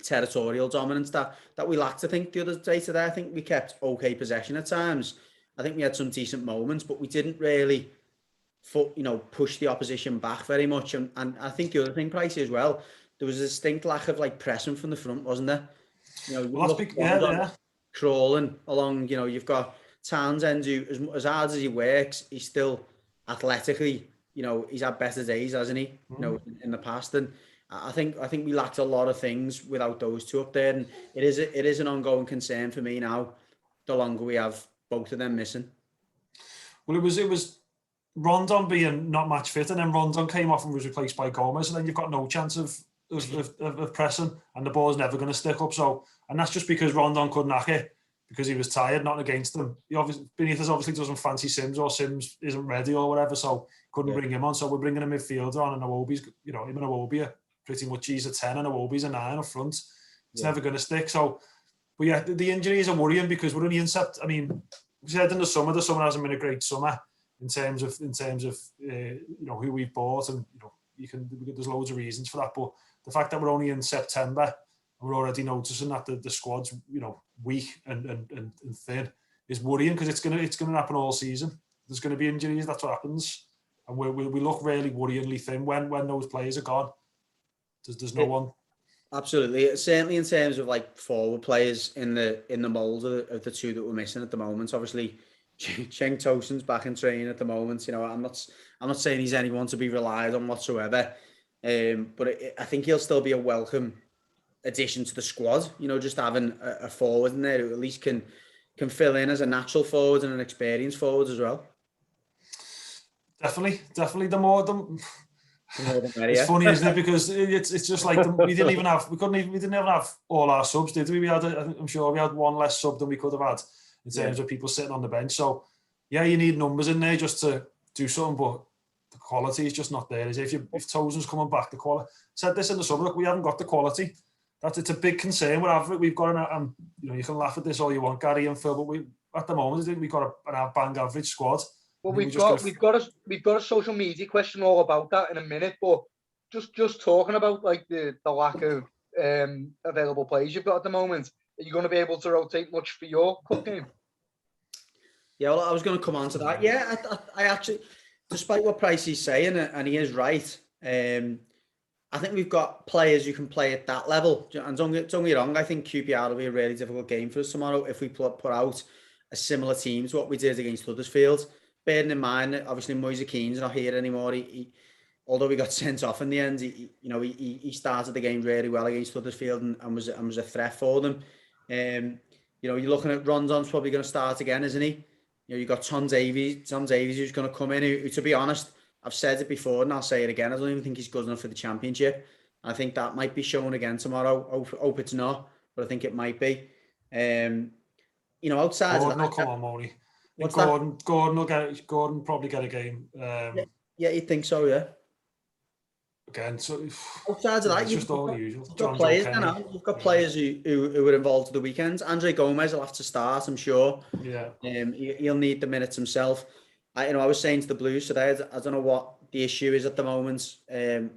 territorial dominance that we lacked. I think the other day today, I think we kept okay possession at times. I think we had some decent moments, but we didn't really push the opposition back very much. And I think the other thing, Pricey, as well, there was a distinct lack of pressing from the front, wasn't there? Crawling along. You've got Townsend, who as hard as he works, he's still athletically, he's had better days, hasn't he? In the past, and I think we lacked a lot of things without those two up there, and it is an ongoing concern for me now. The longer we have both of them missing. Well, it was Rondon being not match fit, and then Rondon came off and was replaced by Gomez, and then you've got no chance of pressing, and the ball's never going to stick up. So, and that's just because Rondon couldn't hack it because he was tired, not against them. Benitez obviously doesn't fancy Sims, or Sims isn't ready or whatever, so couldn't bring him on. So we're bringing a midfielder on, and Iwobi's, him and Iwobi are pretty much, he's a 10 and Iwobi's a 9 up front. It's never going to stick. So, but yeah, the injuries are worrying because we're only in September. I mean, we said in the summer hasn't been a great summer in terms of who we've bought, and there's loads of reasons for that. But the fact that we're only in September and we're already noticing that the squad's weak and thin is worrying, because it's gonna happen all season. There's going to be injuries. That's what happens, and we look really worryingly thin when those players are gone. There's no one. Absolutely, certainly in terms of like forward players in the mould of the two that we're missing at the moment. Obviously, Cenk Tosun's back in training at the moment. I'm not saying he's anyone to be relied on whatsoever, but I think he'll still be a welcome addition to the squad. Just having a forward in there who at least can fill in as a natural forward and an experienced forward as well. Definitely. It's funny, isn't it? Because it's just like we didn't even have all our subs, did we? I'm sure we had one less sub than we could have had in terms of people sitting on the bench. So yeah, you need numbers in there just to do something, but the quality is just not there. If Tosun's coming back, the quality. Said this in the summer, look, we haven't got the quality. It's a big concern. We've got you can laugh at this all you want, Gary and Phil, but at the moment we've got an bang average squad. Well, we've got a social media question all about that in a minute, but just talking about like the lack of available players you've got at the moment, are you going to be able to rotate much for your cup game? Yeah, well, I was going to come on to that. Yeah, I actually, despite what Pricey's saying, and he is right, I think we've got players who can play at that level. And don't get me wrong, I think QPR will be a really difficult game for us tomorrow if we put out a similar team to what we did against Huddersfield. Bearing in mind that obviously Moise Keane's not here anymore. He although he got sent off in the end, he started the game really well against Huddersfield and was a threat for them. You're looking at Rondon's probably going to start again, isn't he? You've got Tom Davies who's going to come in, who, to be honest, I've said it before and I'll say it again, I don't even think he's good enough for the Championship. I think that might be shown again tomorrow. Hope it's not, but I think it might be. Outside Gordon of that, will come on, Moni. Gordon probably get a game. Yeah, you'd think so, yeah. Again, so outside of that, you've got players. You've got players who were involved at the weekends. Andre Gomez will have to start, I'm sure. Yeah. He'll need the minutes himself. I was saying to the Blues today, I don't know what the issue is at the moment. In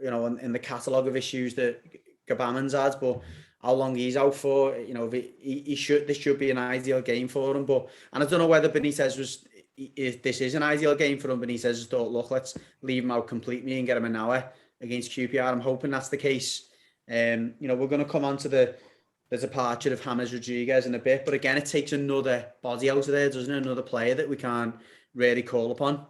the catalogue of issues that Gabaman's had, but how long he's out for, this should be an ideal game for him. And I don't know whether Benitez if this is an ideal game for him. Benitez just thought, look, let's leave him out completely and get him an hour against QPR. I'm hoping that's the case. We're going to come on to the departure of James Rodriguez in a bit, but again, it takes another body out of there, doesn't it? Another player that we can't really call upon.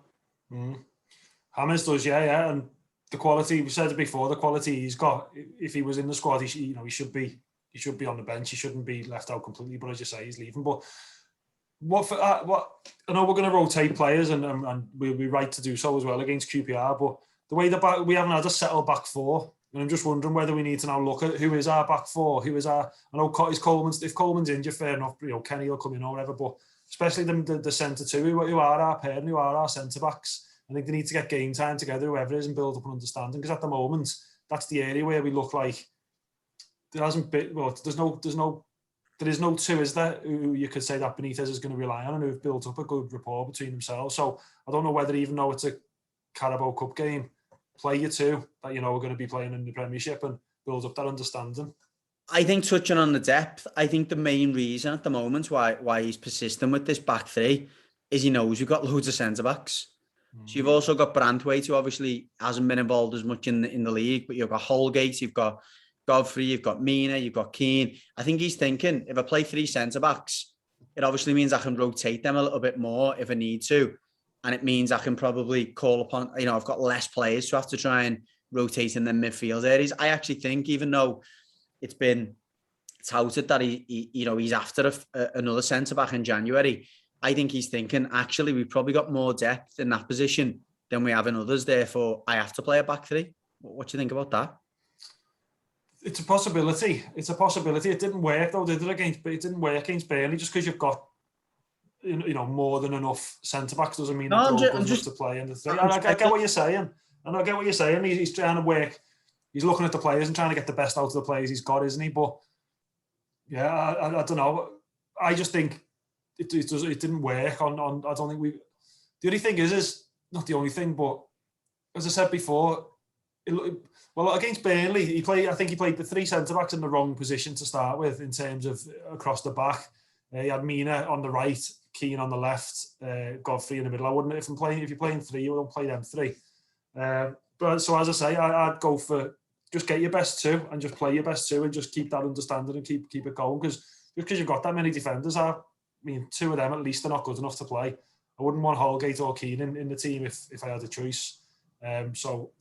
James does, yeah, and the quality, we said it before, the quality he's got. If he was in the squad, he should be on the bench. He shouldn't be left out completely. But as you say, he's leaving. But what I know we're going to rotate players, and we'll be right to do so as well against QPR. But the way we haven't had a settled back four, and I'm just wondering whether we need to now look at who is our back four, I know if Coleman's injured, fair enough. Kenny will come in or whatever. But especially the centre two, who are our pair, who are our centre backs. I think they need to get game time together, whoever it is, and build up an understanding. Because at the moment, that's the area where we look like there hasn't been. Well, there is no two, is there? Who you could say that Benitez is going to rely on, and who've built up a good rapport between themselves. So I don't know whether, even though it's a Carabao Cup game, play your two that we're going to be playing in the Premiership and build up that understanding. I think touching on the depth, I think the main reason at the moment why he's persistent with this back three is he knows we've got loads of centre backs. So you've also got Branthwaite, who obviously hasn't been involved as much in the league, but you've got Holgate, you've got Godfrey, you've got Milner, you've got Keane. I think he's thinking, if I play three centre-backs, it obviously means I can rotate them a little bit more if I need to. and it means I can probably call upon, I've got less players to have to try and rotate in the midfield areas. I actually think, even though it's been touted that he's after another centre back in January, I think he's thinking, actually, we've probably got more depth in that position than we have in others. Therefore, I have to play a back three. What do you think about that? It's a possibility. It didn't work though, did it? It didn't work against Burnley. Just because you've got, more than enough centre backs doesn't mean that they're all good enough to play in the three. I get what you're saying. I get what you're saying. He's trying to work. He's looking at the players and trying to get the best out of the players he's got, isn't he? But yeah, I don't know. I just think it didn't work. I don't think we. The only thing is not the only thing, but as I said before, against Burnley, I think he played the three centre backs in the wrong position to start with in terms of across the back. He had Milner on the right, Keane on the left, Godfrey in the middle. I wouldn't, if you're playing three, you don't play them three. But so as I say, I'd go for just get your best two and just play your best two and just keep that understanding and keep it going, because you've got that many defenders, two of them at least are not good enough to play. I wouldn't want Holgate or Keane in the team if I had a choice. So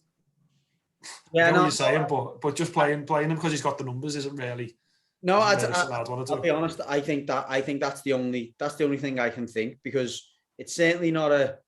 yeah, I know what you're saying, but just playing him because he's got the numbers isn't really. No, I'll be honest. I think that's the only thing I can think, because it's certainly not a.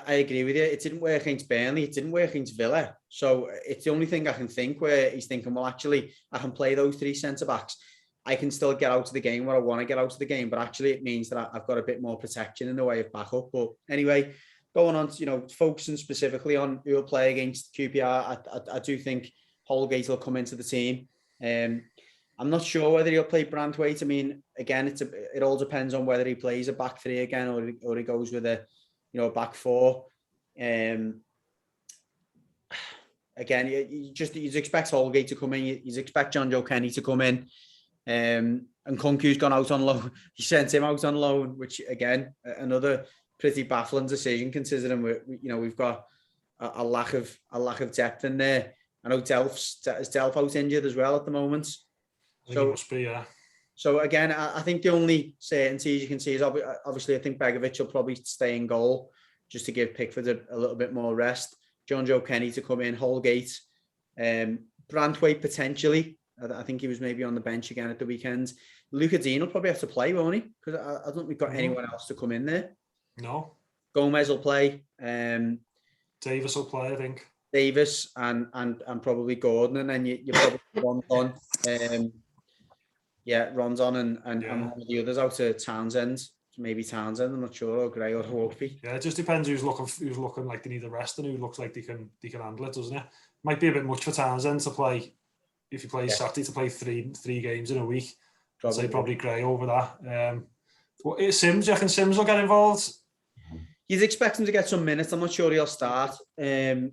I agree with you. It didn't work against Burnley. It didn't work against Villa. So it's the only thing I can think where he's thinking, well, actually, I can play those three centre backs. I can still get out of the game where I want to get out of the game, but actually it means that I've got a bit more protection in the way of backup. But anyway, going on to, focusing specifically on who will play against QPR, I do think Holgate will come into the team. I'm not sure whether he'll play Branthwaite. I mean, again, it all depends on whether he plays a back three again or he goes with a back four. Again, you'd expect Holgate to come in. You'd expect John Joe Kenny to come in. And Kunku's gone out on loan. He sent him out on loan, which again, another pretty baffling decision considering we've got a lack of depth in there. I know Delph out injured as well at the moment. So must be, yeah. So again, I think the only certainties you can see is obviously I think Begovic will probably stay in goal just to give Pickford a little bit more rest. John Joe Kenny to come in, Holgate, Branthwaite potentially. I think he was maybe on the bench again at the weekend. Luca Dean will probably have to play, won't he? Because I don't think we've got anyone else to come in there. No. Gomez will play. Davis will play, I think. Davis and probably Gordon, and then you probably Rondon. Rondon and one of the others out to Townsend. Maybe Townsend, I'm not sure, or Gray or Hawkby. Yeah, it just depends who's looking like they need a rest and who looks like they can handle it, doesn't it? Might be a bit much for Townsend to play. If he plays Saturday, to play three games in a week, I'd say probably Gray over that. Sims, do you reckon Sims will get involved? You'd expect him to get some minutes. I'm not sure he'll start. QPR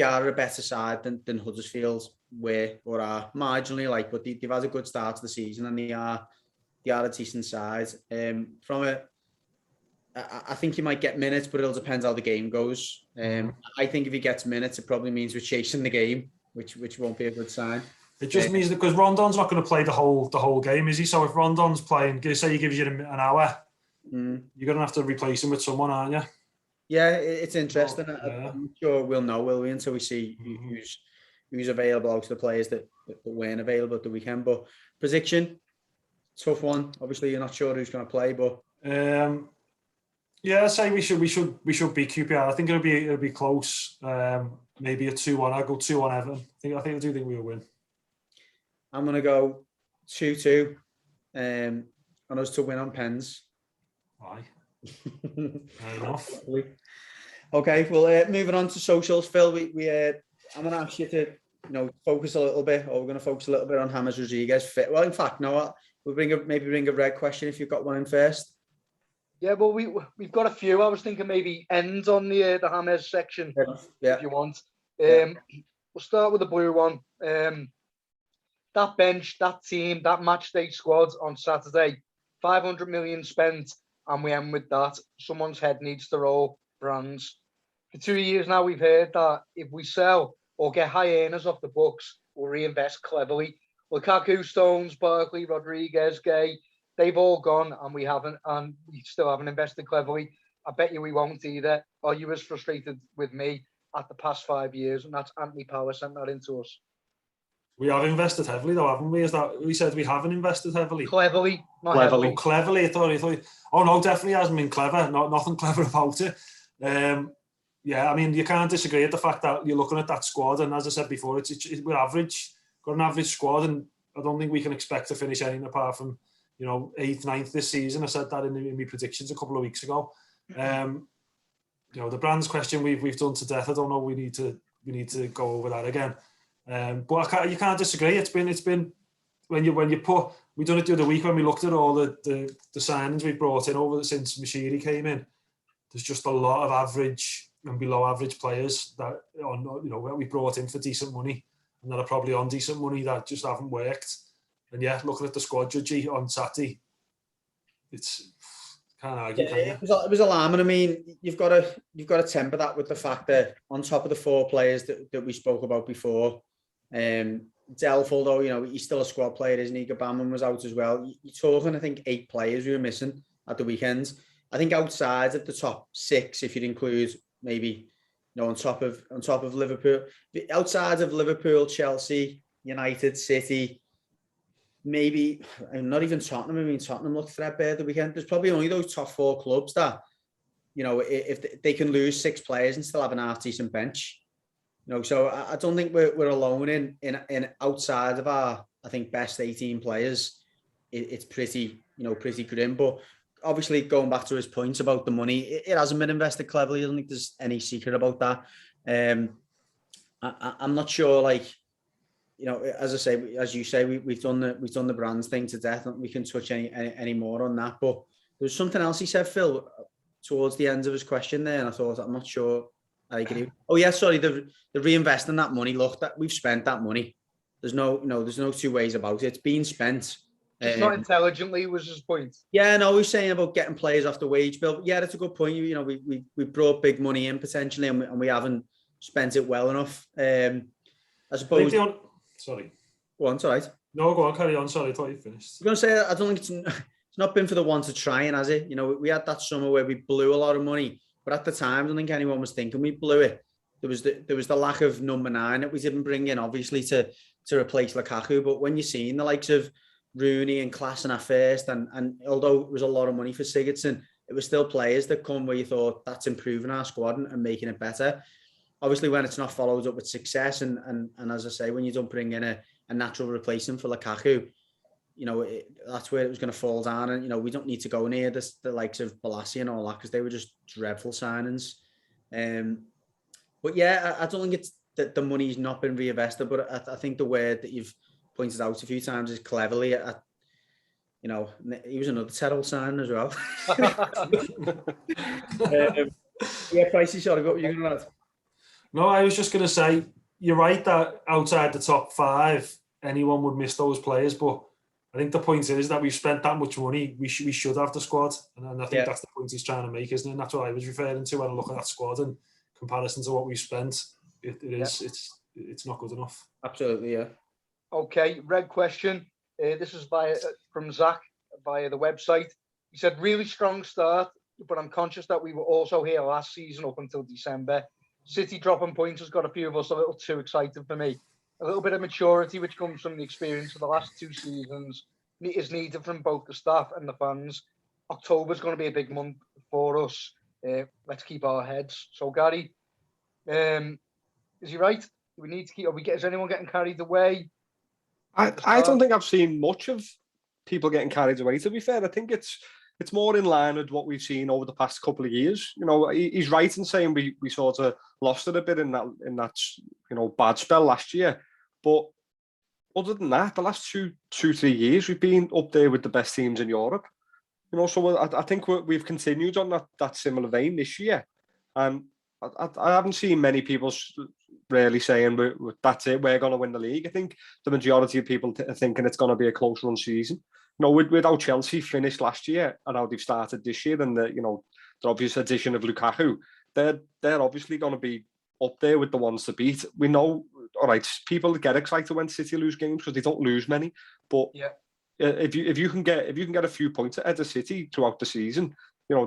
are a better side than Huddersfield are marginally but they've had a good start to the season and they are a decent side. I think he might get minutes, but it'll depend how the game goes. I think if he gets minutes, it probably means we're chasing the game, which won't be a good sign. It just means that because Rondon's not going to play the whole game, is he? So if Rondon's playing, say he gives you an hour, you're going to have to replace him with someone, aren't you? Yeah, it's interesting. I'm sure we'll know, will we, until we see who's available out of the players that weren't available at the weekend. But prediction, tough one. Obviously, you're not sure who's going to play, but I say we should beat QPR. I think it'll be close. Maybe a 2-1. I'll go 2-1 Everton. I do think we'll win. I'm going to go 2-2. On us to win on pens. Why? Fair enough. Okay, well, moving on to socials, Phil. I'm going to ask you to, focus a little bit, or we're going to focus a little bit on James Rodriguez fit. Well, in fact, no, we'll bring a red question if you've got one in first. Yeah, well, we've got a few. I was thinking maybe end on the James section, if you want. We'll start with the blue one. That bench, that team, that match day squad on Saturday, 500 million spent, and we end with that. Someone's head needs to roll. Brands. For 2 years now, we've heard that if we sell or get high earners off the books, we'll reinvest cleverly. Lukaku, Stones, Barkley, Rodriguez, Gay, they've all gone and we haven't, and we still haven't invested cleverly. I bet you we won't either. Are you as frustrated with me at the past 5 years? And that's Anthony Power sent that into us. We have invested heavily, though, haven't we? Is that we said we haven't invested heavily? Cleverly, not Cleverly. heavily. Oh, cleverly, I thought. Oh no, definitely hasn't been clever. Nothing clever about it. Yeah, I mean, you can't disagree at the fact that you're looking at that squad, and as I said before, we're average. Got an average squad, and I don't think we can expect to finish anything apart from 8th, 9th this season. I said that in my predictions a couple of weeks ago. The brands question we've done to death. I don't know. We need to go over that again. But you can't disagree. It's been when you put, we done it the other week when we looked at all the signings we brought in over since Mashiri came in. There's just a lot of average and below average players that we brought in for decent money and that are probably on decent money that just haven't worked. And yeah, looking at the squad, Judgy, on Saturday, it's can't argue. Yeah, it was alarming. I mean, you've got to temper that with the fact that on top of the 4 players that we spoke about before, Delph, although he's still a squad player, isn't he? Gabamon was out as well. You're talking, I think, 8 players we were missing at the weekend. I think outside of the top 6, if you include maybe on top of Liverpool, outside of Liverpool, Chelsea, United, City, maybe not even Tottenham. I mean, Tottenham looked threadbare the weekend. There's probably only those top 4 clubs that if they can lose 6 players and still have an half decent bench. So I don't think we're alone in outside of our, I think, best 18 players. It's pretty grim. But obviously, going back to his points about the money, it hasn't been invested cleverly. I don't think there's any secret about that. I'm not sure, as I say, as you say, we've done the brands thing to death. We can touch any more on that. But there was something else he said, Phil, towards the end of his question there, and I thought, I'm not sure I agree. Oh yeah, sorry, the reinvesting that money. Look, that we've spent that money. There's no 2 ways about it. It's been spent. It's not intelligently, was his point. Yeah, no, he's saying about getting players off the wage bill. Yeah, that's a good point. We brought big money in potentially, and we haven't spent it well enough. I suppose. Sorry. Go on, it's all right. No, go on, carry on. Sorry, I thought you finished. I'm going to say, I don't think it's not been for the want of trying, has it? We had that summer where we blew a lot of money, but at the time, I don't think anyone was thinking we blew it. There was the lack of number 9 that we didn't bring in, obviously, to replace Lukaku. But when you're seeing the likes of Rooney and Klassen at first, and although it was a lot of money for Sigurdsson, it was still players that come where you thought that's improving our squad and making it better. Obviously, when it's not followed up with success, and as I say, when you don't bring in a natural replacement for Lukaku, that's where it was going to fall down. And we don't need to go near the likes of Balassi and all that, because they were just dreadful signings. But yeah, I don't think it's that the money's not been reinvested, but I think the word that you've pointed out a few times is cleverly. He was another terrible signing as well. Yeah, Pricey, sorry, what were you going to add? No, I was just going to say, you're right that outside the top 5, anyone would miss those players. But I think the point is that we've spent that much money, we should have the squad. And I think that's the point he's trying to make, isn't it? And that's what I was referring to when I look at that squad in comparison to what we've spent. It's not good enough. Absolutely, yeah. Okay, red question. This is from Zach via the website. He said, really strong start, but I'm conscious that we were also here last season up until December. City dropping points has got a few of us a little too excited for me. A little bit of maturity, which comes from the experience of the last 2 seasons, is needed from both the staff and the fans. October's going to be a big month for us. Let's keep our heads. So, Gary, is he right? Do we need to keep? Is anyone getting carried away? I don't think I've seen much of people getting carried away, to be fair. I think it's more in line with what we've seen over the past couple of years. He's right in saying we sort of lost it a bit in that bad spell last year. But other than that, the last 2-3 years, we've been up there with the best teams in Europe. So I think we've continued on that similar vein this year. And I haven't seen many people really saying that's it, we're going to win the league. I think the majority of people are thinking it's going to be a close run season. With how Chelsea finished last year and how they've started this year, and the obvious addition of Lukaku, they're obviously going to be up there with the ones to beat. We know, all right, people get excited when City lose games because they don't lose many, but if you can get a few points ahead of City throughout the season,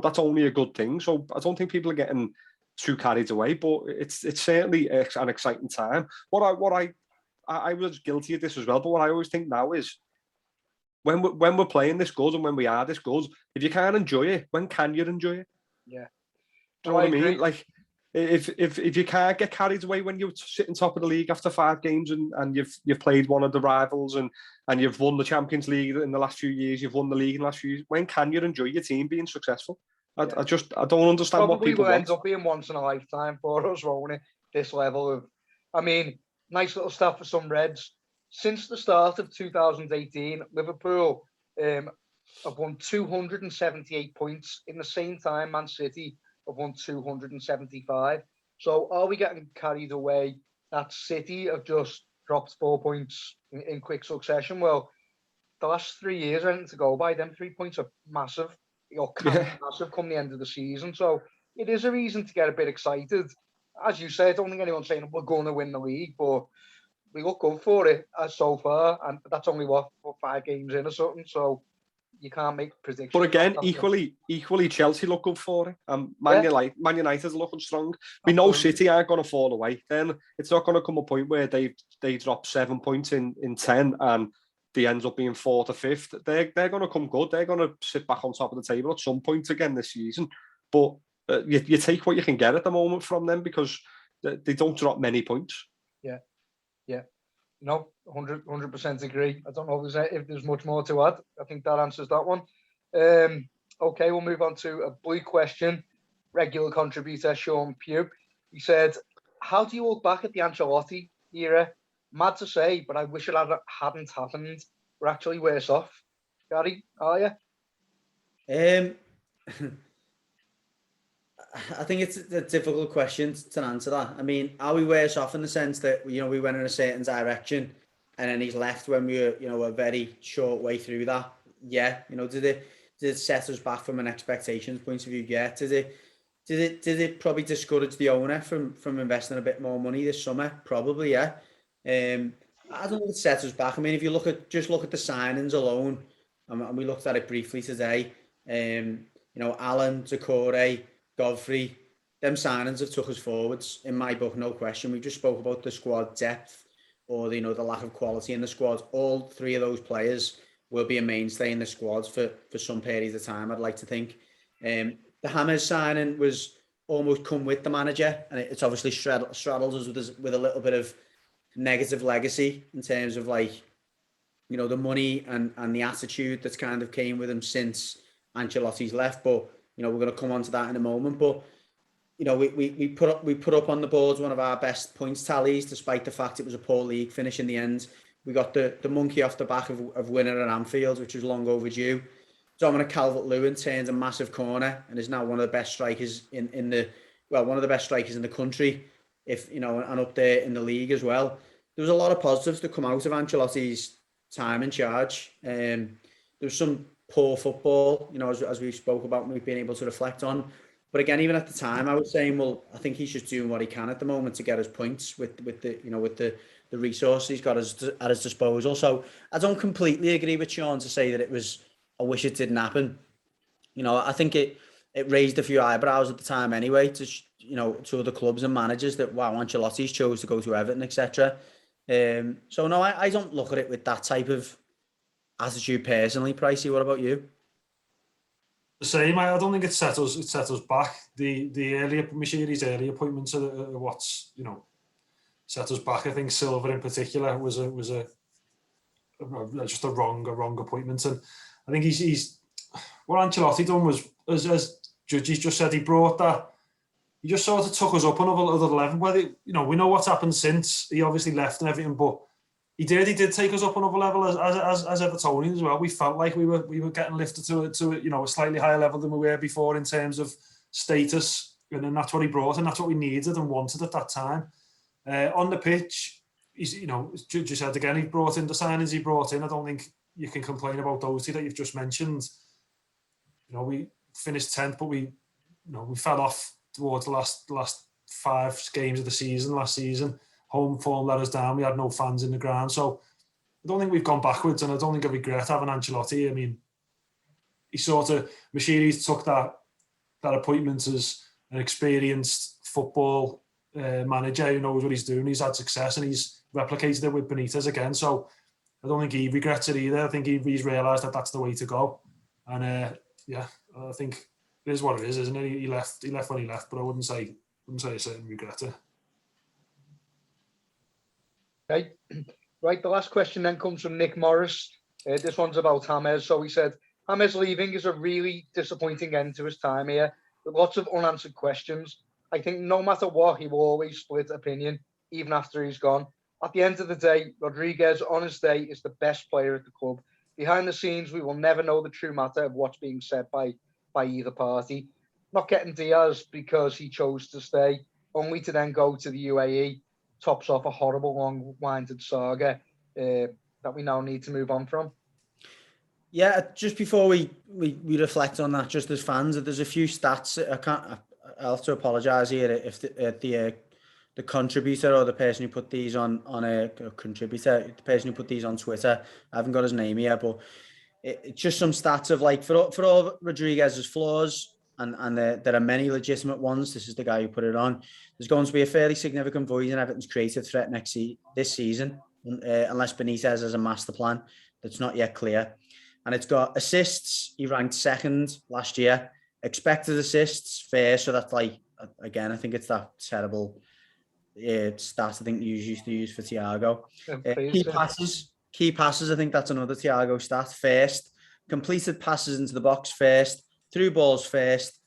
that's only a good thing. So I don't think people are getting too carried away, but it's certainly an exciting time. I was guilty of this as well, but what I always think now is when we're playing this good and when we are this good, if you can't enjoy it, when can you enjoy it? Yeah. Do you know what I mean? Like, if you can't get carried away when you're sitting top of the league after 5 games and you've played one of the rivals and you've won the Champions League in the last few years, you've won the league in the last few years, when can you enjoy your team being successful? I don't understand Probably what people will want. end up being once in a lifetime for us, won't it? This level of, I mean, nice little stuff for some Reds. Since the start of 2018, Liverpool have won 278 points. In the same time, Man City have won 275. So are we getting carried away that City have just dropped 4 points in quick succession? Well, the last 3 years are anything to go by. Them 3 points are massive. Can be massive come the end of the season. So it is a reason to get a bit excited. As you said, I don't think anyone's saying we're going to win the league, but we look good for it so far, and that's only 5 games in or something. So you can't make predictions. But again, equally, Chelsea look good for it. Man United are looking strong. We know City aren't going to fall away. Then it's not going to come a point where they drop 7 points in 10 and they end up being 4th or 5th. They're going to come good. They're going to sit back on top of the table at some point again this season. But you take what you can get at the moment from them because they don't drop many points. Yeah. No, 100% agree. I don't know if there's much more to add. I think that answers that one. Okay, we'll move on to a blue question. Regular contributor Sean Pugh. He said, "How do you look back at the Ancelotti era? Mad to say, but I wish it hadn't happened. We're actually worse off." Gary, are you? I think it's a difficult question to answer that. I mean, are we worse off in the sense that, we went in a certain direction and then he's left when we were, a very short way through that? Yeah. Did it set us back from an expectations point of view? Yeah. Did it probably discourage the owner from investing a bit more money this summer? Probably, yeah. I don't think it set us back. I mean, if you look at the signings alone, and we looked at it briefly today, Alan, Decore, Godfrey, them signings have took us forwards in my book, no question. We just spoke about the squad depth or the lack of quality in the squad. All 3 of those players will be a mainstay in the squad for some period of time, I'd like to think. The Hammers signing was almost come with the manager, and it's obviously straddles us with a little bit of negative legacy in terms of the money and the attitude that's kind of came with him since Ancelotti's left. But we're going to come on to that in a moment. But we put up on the boards one of our best points tallies, despite the fact it was a poor league finish in the end. We got the monkey off the back of winning at Anfield, which was long overdue. Dominic Calvert-Lewin turned a massive corner and is now one of the best strikers one of the best strikers in the country, and up there in the league as well. There was a lot of positives that come out of Ancelotti's time in charge. There was some poor football, as we spoke about, and we've been able to reflect on. But again, even at the time, I was saying, well, I think he's just doing what he can at the moment to get his points with the resources he's got at his disposal. So I don't completely agree with Sean to say that it was, I wish it didn't happen. I think it raised a few eyebrows at the time anyway to other clubs and managers that, wow, Ancelotti's chose to go to Everton, etc. So no, I don't look at it with that type of attitude personally. Pricey, what about you? The same. I don't think it set us back. The earlier Machiri's early appointments are what's set us back. I think Silva in particular was just a wrong appointment, and I think he's what Ancelotti done was as Judges just said, he just sort of took us up another level. Whether we know what's happened since he obviously left and everything, but he did take us up another level as Evertonians as well. We felt like we were getting lifted to a slightly higher level than we were before in terms of status, and then that's what he brought, and that's what we needed and wanted at that time. On the pitch, he's as Judge said again, he brought in the signings he brought in. I don't think you can complain about those two that you've just mentioned. We finished 10th, but we fell off towards the last 5 games of the season last season. Home form let us down. We had no fans in the ground. So don't think we've gone backwards, and I don't think I regret having Ancelotti. I mean, he sort of Machiri's took that appointment as an experienced football manager who knows what he's doing. He's had success, and he's replicated it with Benitez again. So I don't think he regrets it either. I think he's realised that that's the way to go. And I think it is what it is, isn't it? He left when he left, but I wouldn't say I certainly regret it. Okay. Right, the last question then comes from Nick Morris. This one's about James. So he said, James leaving is a really disappointing end to his time here, with lots of unanswered questions. I think no matter what, he will always split opinion, even after he's gone. At the end of the day, Rodriguez, on his day, is the best player at the club. Behind the scenes, we will never know the true matter of what's being said by either party. Not getting Diaz because he chose to stay, only to then go to the UAE, tops off a horrible long-winded saga that we now need to move on from. Yeah, just before we reflect on that, just as fans, there's a few stats. I'll have to apologise here if the contributor or the person who put these on a contributor, the person who put these on Twitter, I haven't got his name here, but it's just some stats of like for all Rodriguez's flaws, and there are many legitimate ones. This is the guy who put it on. There's going to be a fairly significant void in Everton's creative threat this season, unless Benitez has a master plan that's not yet clear. And it's got assists. He ranked second last year. Expected assists, first. So that's like, again, I think it's that terrible stat I think you used to use for Thiago. Key passes, I think that's another Thiago stat. First. Completed passes into the box first. Through balls first.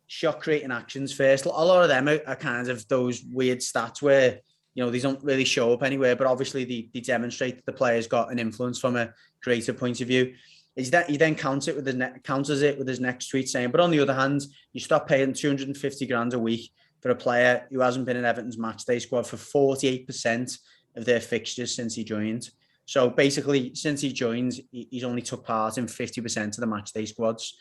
Shot creating actions first. A lot of them are kind of those weird stats where, these don't really show up anywhere, but obviously they demonstrate that the player's got an influence from a creative point of view. He then counters it with his next tweet saying, but on the other hand, you stop paying 250 grand a week for a player who hasn't been in Everton's matchday squad for 48% of their fixtures since he joined. So basically, since he joined, he's only took part in 50% of the matchday squads.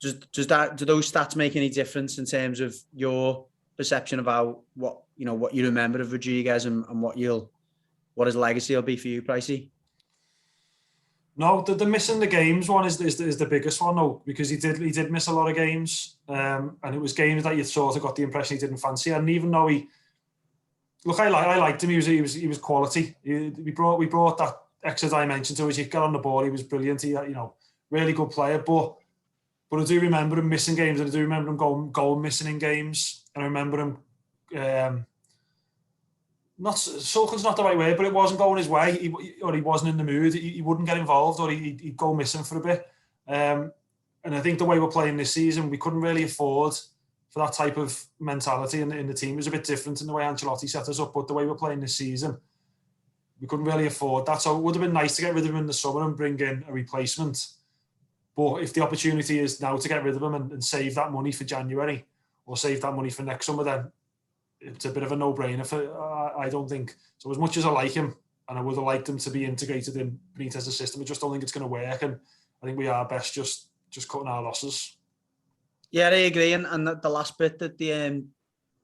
Do those stats make any difference in terms of your perception about what you remember of Rodriguez and what his legacy will be for you, Pricey? No, the missing the games one is the biggest one, though, because he did miss a lot of games, and it was games that you sort of got the impression he didn't fancy. And even though I liked him, he was quality. We brought that extra dimension to us. He got on the ball, he was brilliant. He really good player, but I do remember him missing games, and I do remember him goal missing in games, and I remember him. Not sulking's not the right way, but it wasn't going his way, he wasn't in the mood. He wouldn't get involved, or he'd go missing for a bit. And I think the way we're playing this season, we couldn't really afford for that type of mentality in the team. It was a bit different in the way Ancelotti set us up, but the way we're playing this season, we couldn't really afford that. So it would have been nice to get rid of him in the summer and bring in a replacement. But if the opportunity is now to get rid of him and save that money for January, or save that money for next summer, then it's a bit of a no-brainer. I don't think so. As much as I like him, and I would have liked him to be integrated in Benitez's system, I just don't think it's going to work. And I think we are best just cutting our losses. Yeah, I agree. And the last bit that the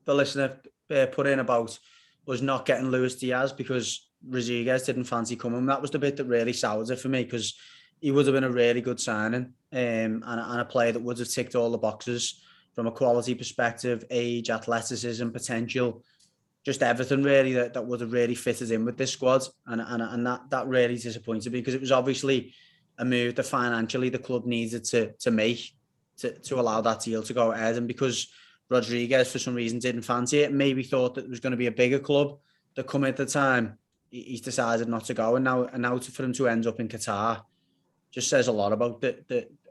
listener put in about was not getting Luis Diaz because Rodriguez didn't fancy coming. That was the bit that really soured it for me, because he would have been a really good signing, and a player that would have ticked all the boxes from a quality perspective, age, athleticism, potential, just everything really that would have really fitted in with this squad. And that really disappointed me, because it was obviously a move that financially the club needed to make to allow that deal to go ahead. And because Rodriguez for some reason didn't fancy it, maybe thought that there was going to be a bigger club that come at the time, he's decided not to go. And now for him to end up in Qatar just says a lot about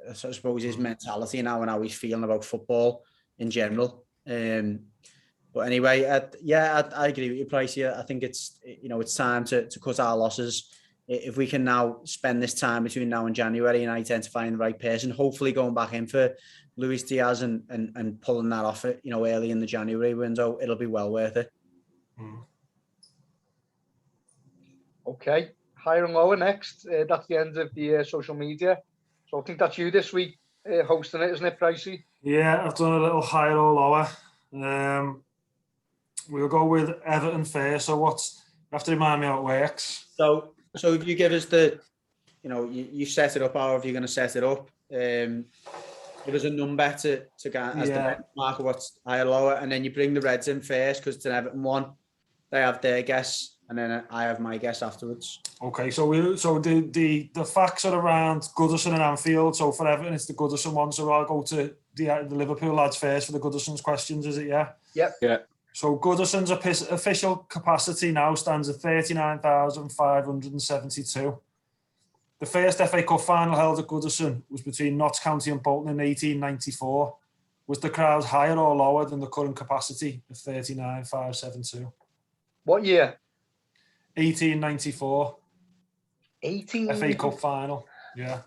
I suppose his mentality now and how he's feeling about football in general. But anyway, I agree with you, Pricey. I think it's time to cut our losses. If we can now spend this time between now and January and identifying the right person, hopefully going back in for Luis Diaz and pulling that off early in the January window, it'll be well worth it. Okay, higher and lower next. That's the end of the social media. So I think that's you this week hosting it, isn't it, Pricey? Yeah, I've done a little higher or lower. We'll go with Everton first. So you have to remind me how it works. So So if you give us you set it up, however you're going to set it up. Give us a number to get as the benchmark of what's higher or lower, and then you bring the Reds in first because it's an Everton one. They have their guess, and then I have my guess afterwards. Okay, so the facts are around Goodison and Anfield. So for Everton, it's the Goodison one. So I'll go to the Liverpool lads first for the Goodison's questions. Is it? Yeah. Yep. Yeah. So Goodison's official capacity now stands at 39,572. The first FA Cup final held at Goodison was between Notts County and Bolton in 1894. Was the crowd higher or lower than the current capacity of 39,572? What year? 1894. 18. FA Cup final. Yeah.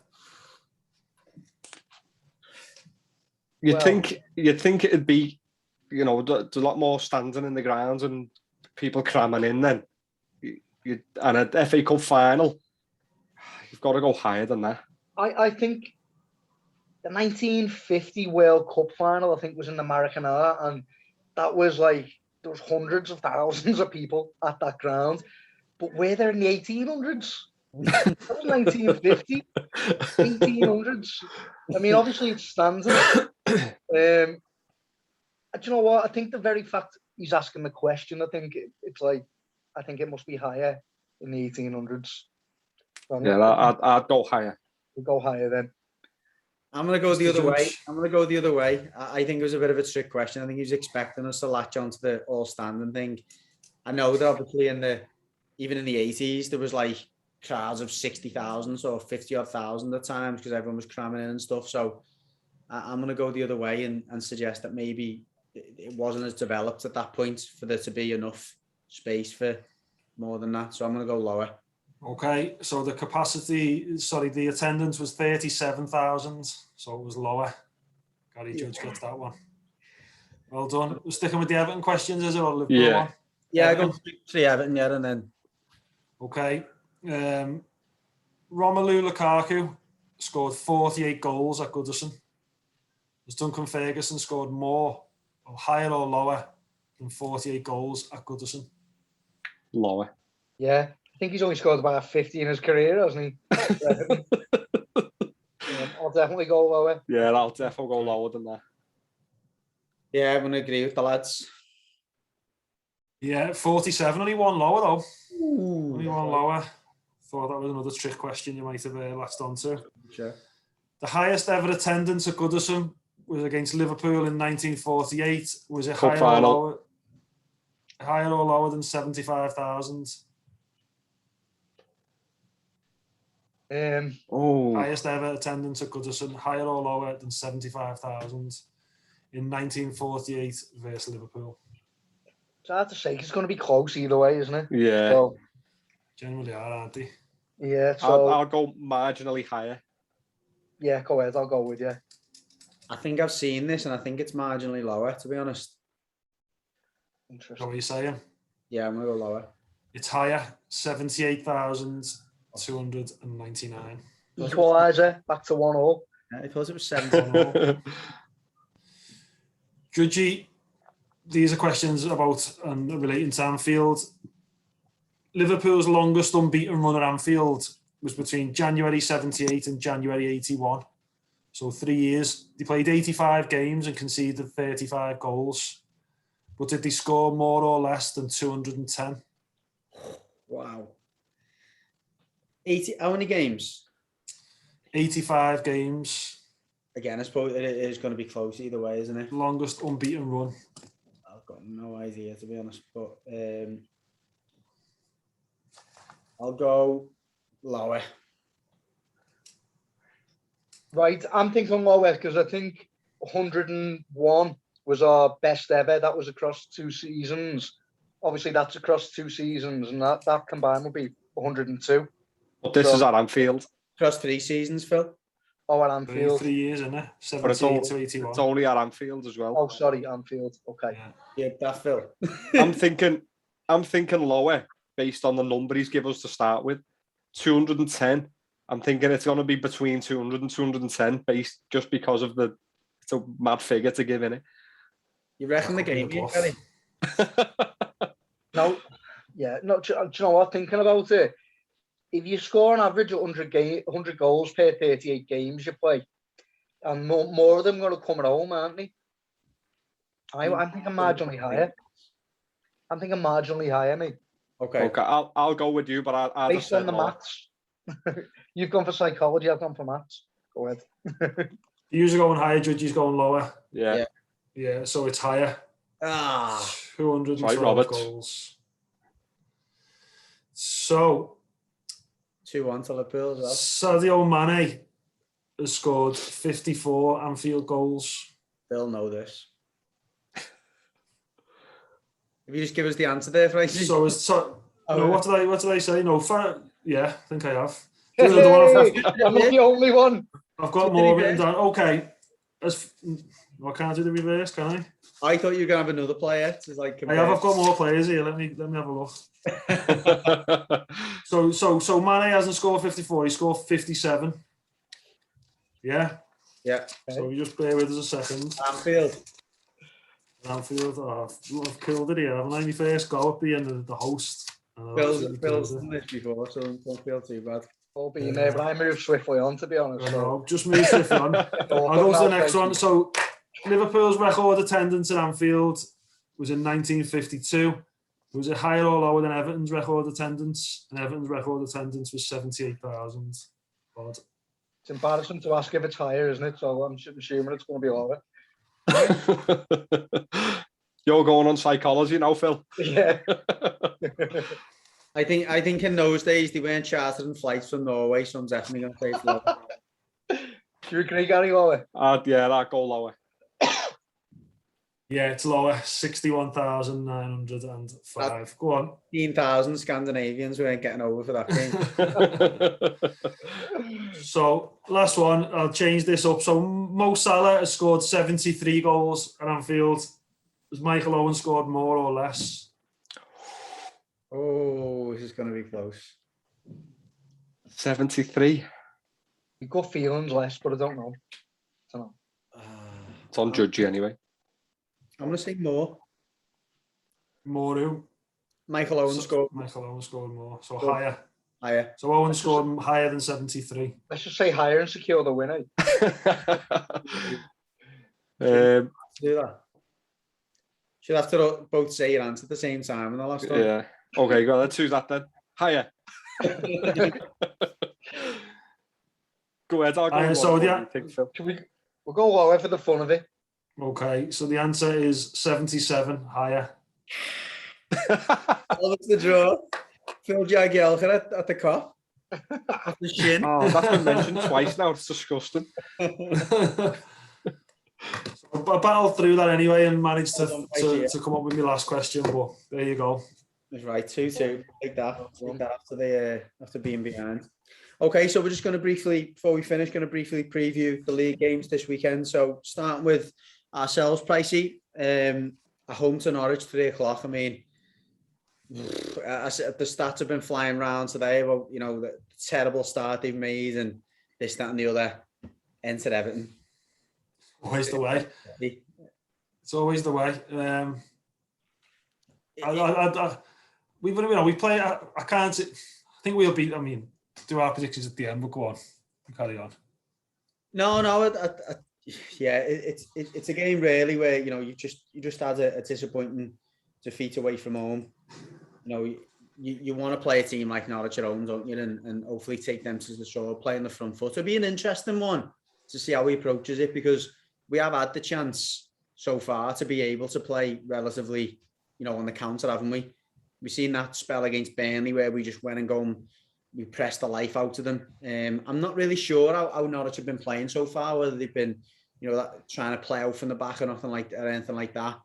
You'd think it'd be, there's a lot more standing in the grounds and people cramming in then. And an FA Cup final, you've got to go higher than that. I think the 1950 World Cup final, I think, was in the Maracanã, and that was like, there was hundreds of thousands of people at that ground. But we're there in the 1800s. That was 1950, 1800s. I mean, obviously it's standing. Do you know what? I think the very fact he's asking the question, I think it must be higher in the 1800s. I'd go higher. We'll go higher then. I'm going to go the other way. I think it was a bit of a trick question. I think he was expecting us to latch onto the all-standing thing. I know that obviously even in the 80s, there was like crowds of 60,000 or 50-odd thousand at times because everyone was cramming in and stuff. So I'm going to go the other way and suggest that maybe it wasn't as developed at that point for there to be enough space for more than that. So I'm going to go lower. Okay, so the attendance was 37,000, so it was lower. Gary Judge gets that one. Well done. We're sticking with the Everton questions, is it? Or Liverpool one? Yeah, I go 3 Everton, and then. Okay. Romelu Lukaku scored 48 goals at Goodison. Has Duncan Ferguson scored more, or higher or lower, than 48 goals at Goodison? Lower. Yeah. I think he's only scored about 50 in his career, hasn't he? I'll definitely go lower. Yeah, I'll definitely go lower than that. Yeah, I'm going to agree with the lads. Yeah, 47, only one lower though. Ooh, only one lower. Thought that was another trick question you might have latched onto. Sure. The highest ever attendance at Goodison was against Liverpool in 1948. Was it higher or lower than 75,000? Highest ever attendance at Goodison, higher or lower than 75,000 in 1948 versus Liverpool. It's hard to say. It's going to be close either way, isn't it? Yeah. So, generally are, aren't they? Yeah. So I'll go marginally higher. Yeah, go ahead. I'll go with you. I think I've seen this, and I think it's marginally lower, to be honest. Interesting. What are you saying? Yeah, I'm going to go lower. It's higher, 78,299. Equaliser, back to 1-0. I thought it was 7-1. Judgy, these are questions about and relating to Anfield. Liverpool's longest unbeaten run at Anfield was between January 78 and January 81. So 3 years. They played 85 games and conceded 35 goals. But did they score more or less than 210? Wow. 80. How many games? 85 games. Again, I suppose it is going to be close either way, isn't it? Longest unbeaten run. I've got no idea, to be honest. But I'll go lower. Right, I'm thinking lower because I think 101 was our best ever. That was across 2 seasons. Obviously, that's across 2 seasons, and that combined will be 102. But this is at Anfield. Across 3 seasons, Phil. Oh, at Anfield. 3 years, isn't it? 78 to 81. It's only at Anfield as well. Oh, sorry, Anfield. Okay. Yeah, that Phil. I'm thinking lower based on the number he's given us to start with. 210. I'm thinking it's going to be between 200 and 210 based just because of it's a mad figure to give in it. You reckon the game, Kelly? No, yeah, no. Do you know what? Thinking about it, if you score on average 100 goals per 38 games you play, and more of them going to come at home, aren't they? I'm thinking marginally higher. I'm thinking marginally higher, mate. Okay. I'll go with you, but I based on the maths. You've gone for psychology. I've gone for maths. Go ahead. You're going higher, Judgy's going lower. Yeah. Yeah, so it's higher. 212 goals. So 2-1 to Liverpool as well. Sadio Mane has scored 54 Anfield goals. They'll know this. If you just give us the answer there, Frankie. So what did I say? No, yeah, I think I have. I'm not the only one. I've got more written down. Okay. I can't do the reverse, can I? I thought you were going to have another player. I've got more players here. Let me have a look. So Mane hasn't scored 54. He scored 57. Yeah. Yeah. So you just bear with us a second. Anfield. Oh, I've killed it here, haven't I? My first go at being the host. Bill's done this before, so don't feel too bad. All being there, but I moved swiftly on, to be honest. So. Just move swiftly on. I'll go to the next one. So Liverpool's record attendance at Anfield was in 1952. Was it higher or lower than Everton's record attendance? And Everton's record attendance was 78,000. Odd. It's embarrassing to ask if it's higher, isn't it? So I'm assuming it's going to be lower. You're going on psychology now, Phil. Yeah. I think in those days they weren't chartering flights from Norway, so I'm definitely going to say it's lower. Do you agree, Gary, lower? Yeah, that go lower. Yeah, it's lower. 61,905. Go on. 15,000 Scandinavians weren't getting over for that game. So, last one. I'll change this up. So, Mo Salah has scored 73 goals at Anfield. Has Michael Owen scored more or less? Oh, this is going to be close. 73. You've got feelings less, but I don't know. It's on Judgy anyway. I'm going to say more. More who? Michael Owen scored. Michael Owen scored more. So higher. Higher. So Owen scored higher than 73. Let's just say higher and secure the winner. Do that. Should have to both say your answer at the same time in the last one. Yeah. Okay, go. Let's choose that then. Higher. Go ahead. I'll go. So we'll go lower for the fun of it. Okay, so the answer is 77, higher. What's the draw? Phil Jagielka at the cop. At the shin. Oh, that's been mentioned twice now. It's disgusting. So I battled through that anyway and managed to come up with my last question, but there you go. That's right, 2-2. Take that after being behind. Okay, so we're just going to briefly, before we finish, preview the league games this weekend. So starting with ourselves, Pricey, at home to Norwich, 3:00. I mean, the stats have been flying around today about, the terrible start they've made and this, that and the other. Entered Everton. Always the way. It's always the way. We play. I can't. I think we'll beat. I mean, do our predictions at the end. But go on, carry on. No. Yeah, it's a game really where you just had a disappointing defeat away from home. You want to play a team like Norwich at home, don't you? And hopefully take them to the show, play in the front foot. It'll be an interesting one to see how he approaches it, because we have had the chance so far to be able to play relatively, on the counter, haven't we? We've seen that spell against Burnley where we just went and we pressed the life out of them. I'm not really sure how Norwich have been playing so far, whether they've been, trying to play out from the back or anything like that.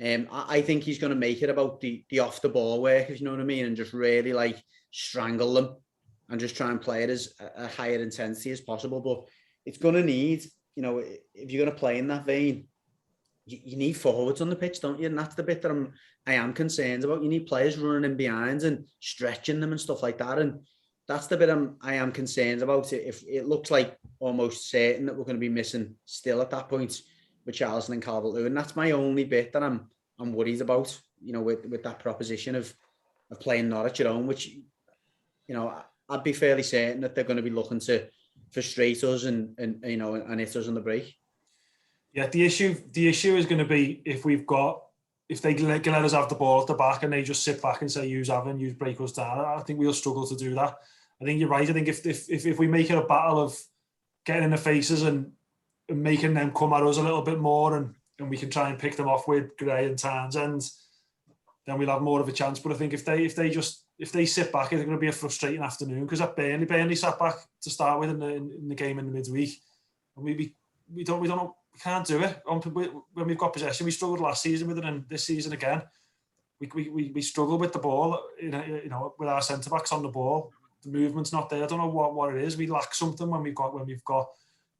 I think he's going to make it about the off the ball work, if you know what I mean, and just really strangle them and just try and play it as a higher intensity as possible. But it's going to need, if you're going to play in that vein, you need forwards on the pitch, don't you? And that's the bit that I am concerned about. You need players running in behind and stretching them and stuff like that. And that's the bit I am concerned about. If it looks like almost certain that we're going to be missing still at that point with Charleston and Calvert-Lewin. That's my only bit that I'm worried about, with that proposition of playing Norwich at home, which, I'd be fairly certain that they're going to be looking to frustrate us and hit us on the break. Yeah, the issue is going to be if they let us have the ball at the back and they just sit back and say use Avon, use break us down. I think we'll struggle to do that. I think you're right. I think if we make it a battle of getting in the faces and making them come at us a little bit more and we can try and pick them off with Gray and Townsend, then we'll have more of a chance. But I think if they sit back, it's going to be a frustrating afternoon because at Burnley sat back to start with in the game in the midweek, and we can't do it when we've got possession. We struggled last season with it, and this season again, we struggle with the ball. With our centre backs on the ball, the movement's not there. I don't know what it is. We lack something when we've got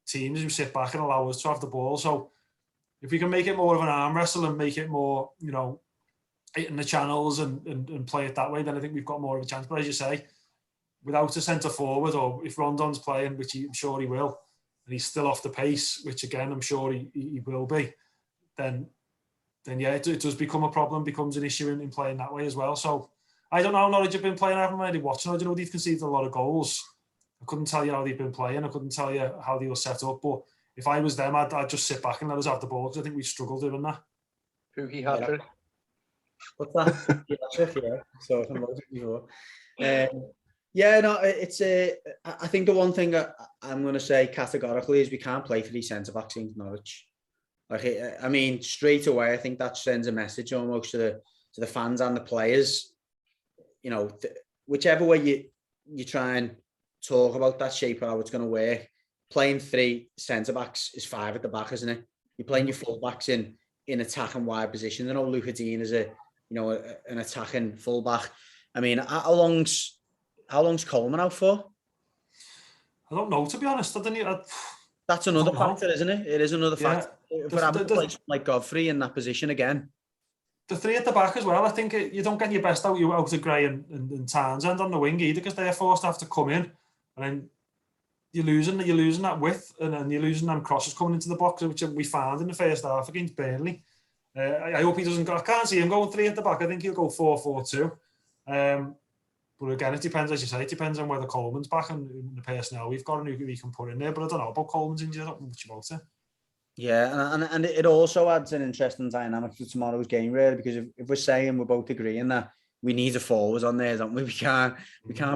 teams who sit back and allow us to have the ball. So if we can make it more of an arm wrestle and make it more, hitting the channels and play it that way, then I think we've got more of a chance. But as you say, without a centre forward, or if Rondon's playing, which I'm sure he will, and he's still off the pace, which again I'm sure he will be, then yeah, it does become a problem, becomes an issue in playing that way as well. So I don't know how Norwich have been playing. I haven't really watched it. I know they've conceded a lot of goals. I couldn't tell you how they've been playing. I couldn't tell you how they were set up. But if I was them, I'd just sit back and let us have the ball because I think we struggled doing that. Pookie hat-trick. What's that? Yeah. So I'm about it before. It's I think the one thing I'm going to say categorically is we can't play 3 centre backs in Norwich. Straight away, I think that sends a message almost to the fans and the players. Whichever way you try and talk about that shape or how it's going to work, playing 3 centre backs is 5 at the back, isn't it? You're playing your full backs in attacking wide position. Luca Dean is an attacking full back. How long's Coleman out for? I don't know, to be honest. That's another factor, isn't it? It is another factor. If we're having to play like Godfrey in that position again. The 3 at the back as well. I think you don't get your best out of Gray and Townsend on the wing either because they're forced to have to come in, and then you're losing that width, and then you're losing them crosses coming into the box, which we found in the first half against Burnley. I hope he doesn't go. I can't see him going 3 at the back. I think he'll go 4-4-2. But again, it depends, as you say, it depends on whether Coleman's back and the personnel we've got and who we can put in there. But I don't know about Coleman's injury. I don't know much about it. Yeah, and it also adds an interesting dynamic to tomorrow's game, really, because if we're saying we're both agreeing that we need a forward on there, don't we? We can't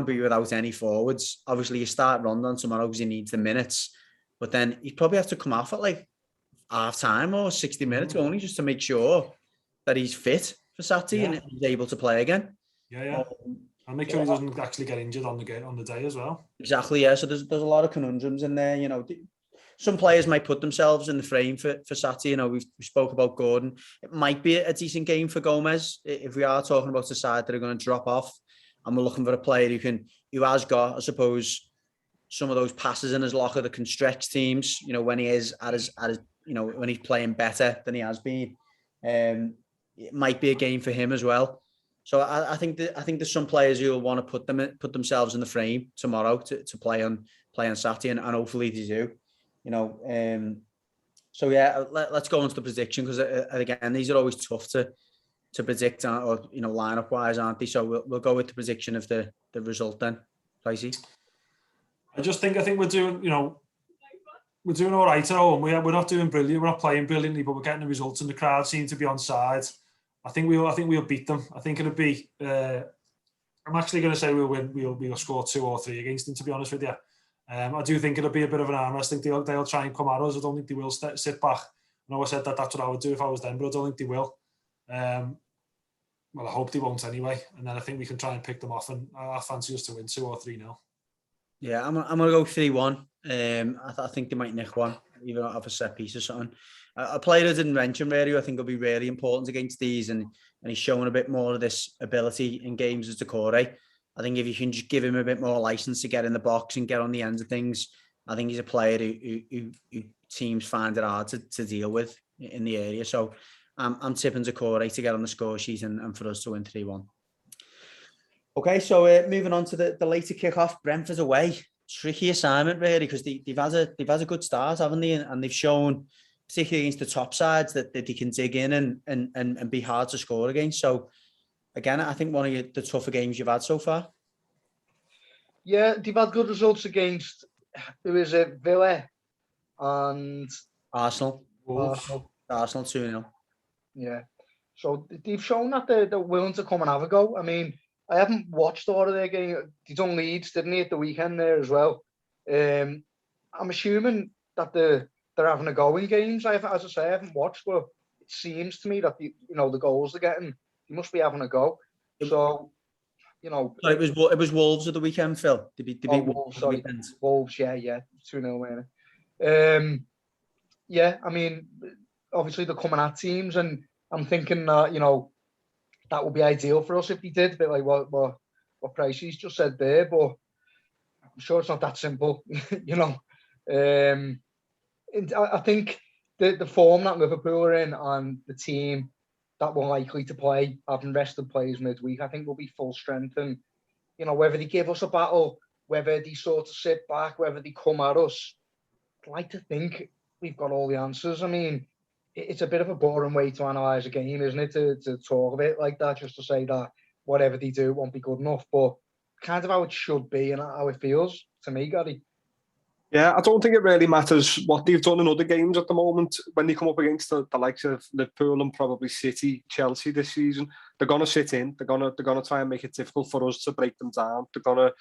be without any forwards. Obviously, you start Rondon tomorrow because he needs the minutes, but then he'd probably have to come off at like half time or 60 minutes only just to make sure that he's fit for Saturday and he's able to play again. Yeah. And make sure he doesn't actually get injured on the day as well. Exactly, yeah. So there's a lot of conundrums in there. Some players might put themselves in the frame for Saturday. We spoke about Gordon. It might be a decent game for Gomez if we are talking about the side that are going to drop off, and we're looking for a player who has got, I suppose, some of those passes in his locker that can stretch teams. When he is at his when he's playing better than he has been. It might be a game for him as well. So I think there's some players who will want to put themselves in the frame tomorrow to play on Saturday, and hopefully they do. So yeah, let's go on to the prediction because again these are always tough to predict or lineup wise, aren't they? So we'll go with the prediction of the result then, Pricey. I think we're doing we're doing all right at home. We're not doing brilliant. We're not playing brilliantly, but we're getting the results, and the crowd seem to be on side. I think we'll beat them. I think it'll be. I'm actually going to say we'll win. We'll score 2 or 3 against them. To be honest with you, I do think it'll be a bit of an arm wrestle. I think they'll try and come at us. I don't think they will sit back. I know I said that's what I would do if I was them, but I don't think they will. Well, I hope they won't anyway. And then I think we can try and pick them off, and I fancy us to win 2 or 3-0. Yeah, I'm gonna go 3-1. I think they might nick one, even off a set piece or something. A player I didn't mention really, I think will be really important against these, and he's showing a bit more of this ability in games as Decore. I think if you can just give him a bit more license to get in the box and get on the ends of things, I think he's a player who teams find it hard to deal with in the area. So I'm tipping Decore to get on the score sheet and for us to win 3-1. Okay, so moving on to the later kick-off, Brentford away. Tricky assignment really, because they've had a good start, haven't they? And they've shown, particularly against the top sides, that they can dig in and be hard to score against. So again, I think one of the tougher games you've had so far. Yeah, they've had good results against, who is it, Villa and Arsenal. Arsenal. Arsenal 2-0. Yeah. So they've shown that they're willing to come and have a go. I mean, I haven't watched all of their game. They done Leeds, didn't they, at the weekend there as well? I'm assuming that they're having a go in games. As I say, I haven't watched, but it seems to me that the goals they're getting, they must be having a go. So, So it was Wolves at the weekend, Phil. They beat Wolves at the weekend. Wolves, yeah, 2-0 winner. Yeah, I mean, obviously they're coming at teams, and I'm thinking that that would be ideal for us if they did, a bit like what Pricey's just said there. But I'm sure it's not that simple, And I think the form that Liverpool are in and the team that we're likely to play, having rested players midweek, I think will be full strength. And whether they give us a battle, whether they sort of sit back, whether they come at us, I'd like to think we've got all the answers. I mean, it's a bit of a boring way to analyse a game, isn't it? To talk of it like that, just to say that whatever they do won't be good enough. But kind of how it should be and how it feels to me, Gary. Yeah, I don't think it really matters what they've done in other games at the moment when they come up against the likes of Liverpool and probably City, Chelsea this season. They're going to sit in. They're going to try and make it difficult for us to break them down. They're going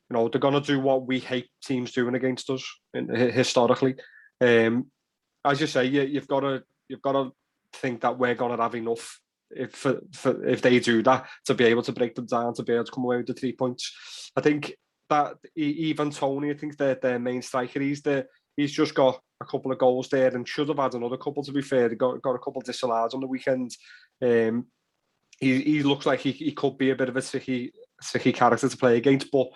to do what we hate teams doing against us historically. As you say, you've got to think that we're going to have enough if they do that to be able to break them down, to be able to come away with the 3 points. I think that even Tony, I think their main striker, he's just got a couple of goals there and should have had another couple, to be fair. He got a couple of disallowed on the weekend. He looks like he could be a bit of a tricky character to play against, but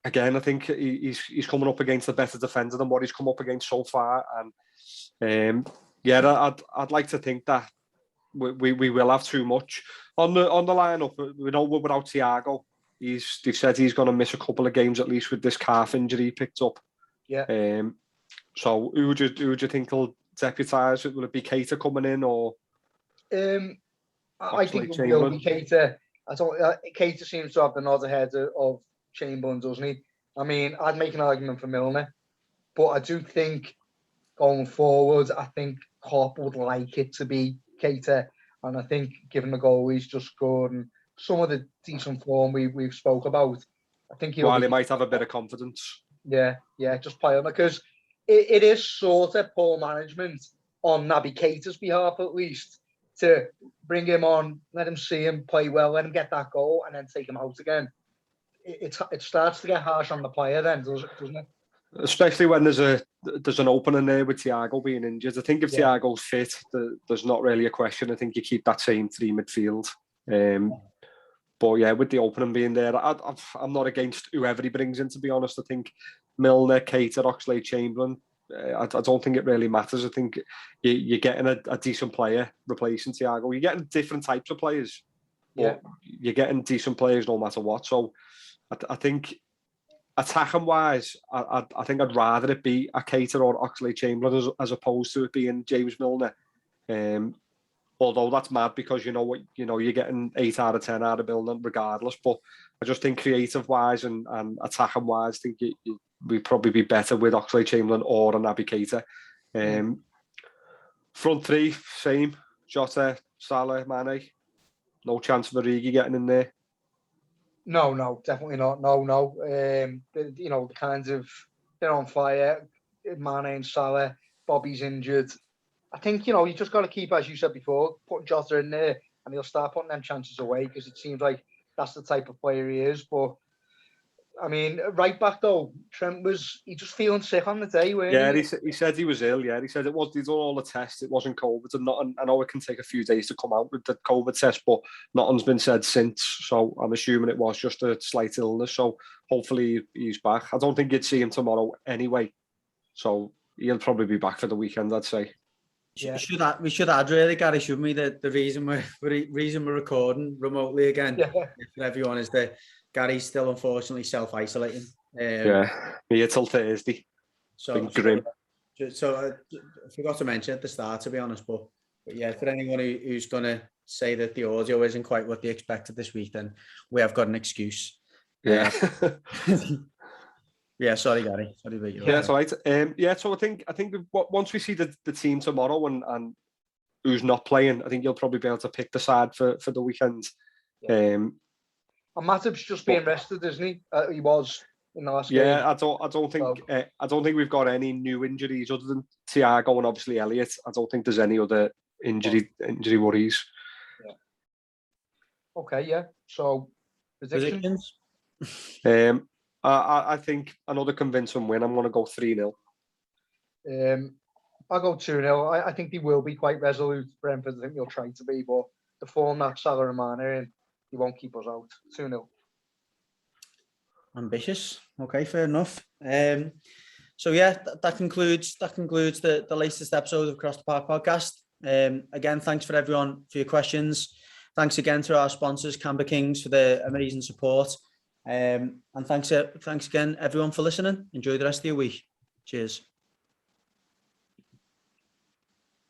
again, I think he's coming up against a better defender than what he's come up against so far. And I'd like to think that we will have too much on the lineup. We know we're without Thiago. They said he's going to miss a couple of games at least with this calf injury he picked up. Yeah. So who would you think will deputise? Will it be Keita coming in or? I think it will be Keita. Keita seems to have the nod ahead of Chamberlain, doesn't he? I mean, I'd make an argument for Milner, but I do think going forward, I think Klopp would like it to be Keita, and I think given the goal he's just scored and some of the decent form we've spoke about, I think he might have a bit of confidence. Yeah, just play on, because it is sort of poor management on Naby Keita's behalf, at least, to bring him on, let him see him play well, let him get that goal, and then take him out again. It starts to get harsh on the player then, doesn't it? Especially when there's an opening there with Thiago being injured. I think if Thiago's fit, there's not really a question. I think you keep that same three midfield. But yeah, with the opening being there, I'm not against whoever he brings in, to be honest. I think Milner, Keita, Oxlade-Chamberlain, I don't think it really matters. I think you're getting a decent player replacing Thiago. You're getting different types of players, but you're getting decent players no matter what. So I think attacking wise, I think I'd rather it be a Keita or Oxlade-Chamberlain as opposed to it being James Milner. Although that's mad because you're getting 8 out of 10 out of Milner regardless. But I just think creative wise and attacking wise, I think we'd probably be better with Oxlade-Chamberlain or a Naby Keita. Front three, same. Jota, Salah, Mane. No chance of Origi getting in there. No, definitely not. No. The kinds of, they're on fire. Mane and Salah, Bobby's injured. I think, you just got to keep, as you said before, putting Jota in there and he'll start putting them chances away, because it seems like that's the type of player he is. But, I mean, right back though, Trent he just feeling sick on the day, weren't he? He said he was ill, he said he'd done all the tests, it wasn't COVID, and I know it can take a few days to come out with the COVID test, but nothing's been said since, so I'm assuming it was just a slight illness, so hopefully he's back. I don't think you'd see him tomorrow anyway, so he'll probably be back for the weekend, I'd say. Yeah. We should add really, Gary, shouldn't we? The reason we're recording remotely again for everyone is that Gary's still unfortunately self-isolating. Me till Thursday. So I forgot to mention at the start, to be honest, but yeah, for anyone who's going to say that the audio isn't quite what they expected this week, then we have got an excuse. Yeah. Yeah, sorry, Gary. Sorry about you. Yeah, that's all right. So I think once we see the team tomorrow and who's not playing, I think you'll probably be able to pick the side for the weekend. Yeah. And Matip's just being rested, isn't he? He was in the last game. Yeah, I don't think we've got any new injuries other than Thiago and obviously Elliott. I don't think there's any other injury worries. Yeah. Okay, yeah. So predictions. I think another convincing win. I'm going to go 3-0. I'll go 2-0. I think they will be quite resolute. Brentford, I think they'll try to be, but the form that Salah and Mane are in, he won't keep us out. 2-0. Ambitious. Okay, fair enough. So yeah, that concludes the latest episode of Across the Park podcast. Again, thanks for everyone for your questions. Thanks again to our sponsors, Camber Kings, for their amazing support. And thanks again, everyone, for listening. Enjoy the rest of your week. Cheers.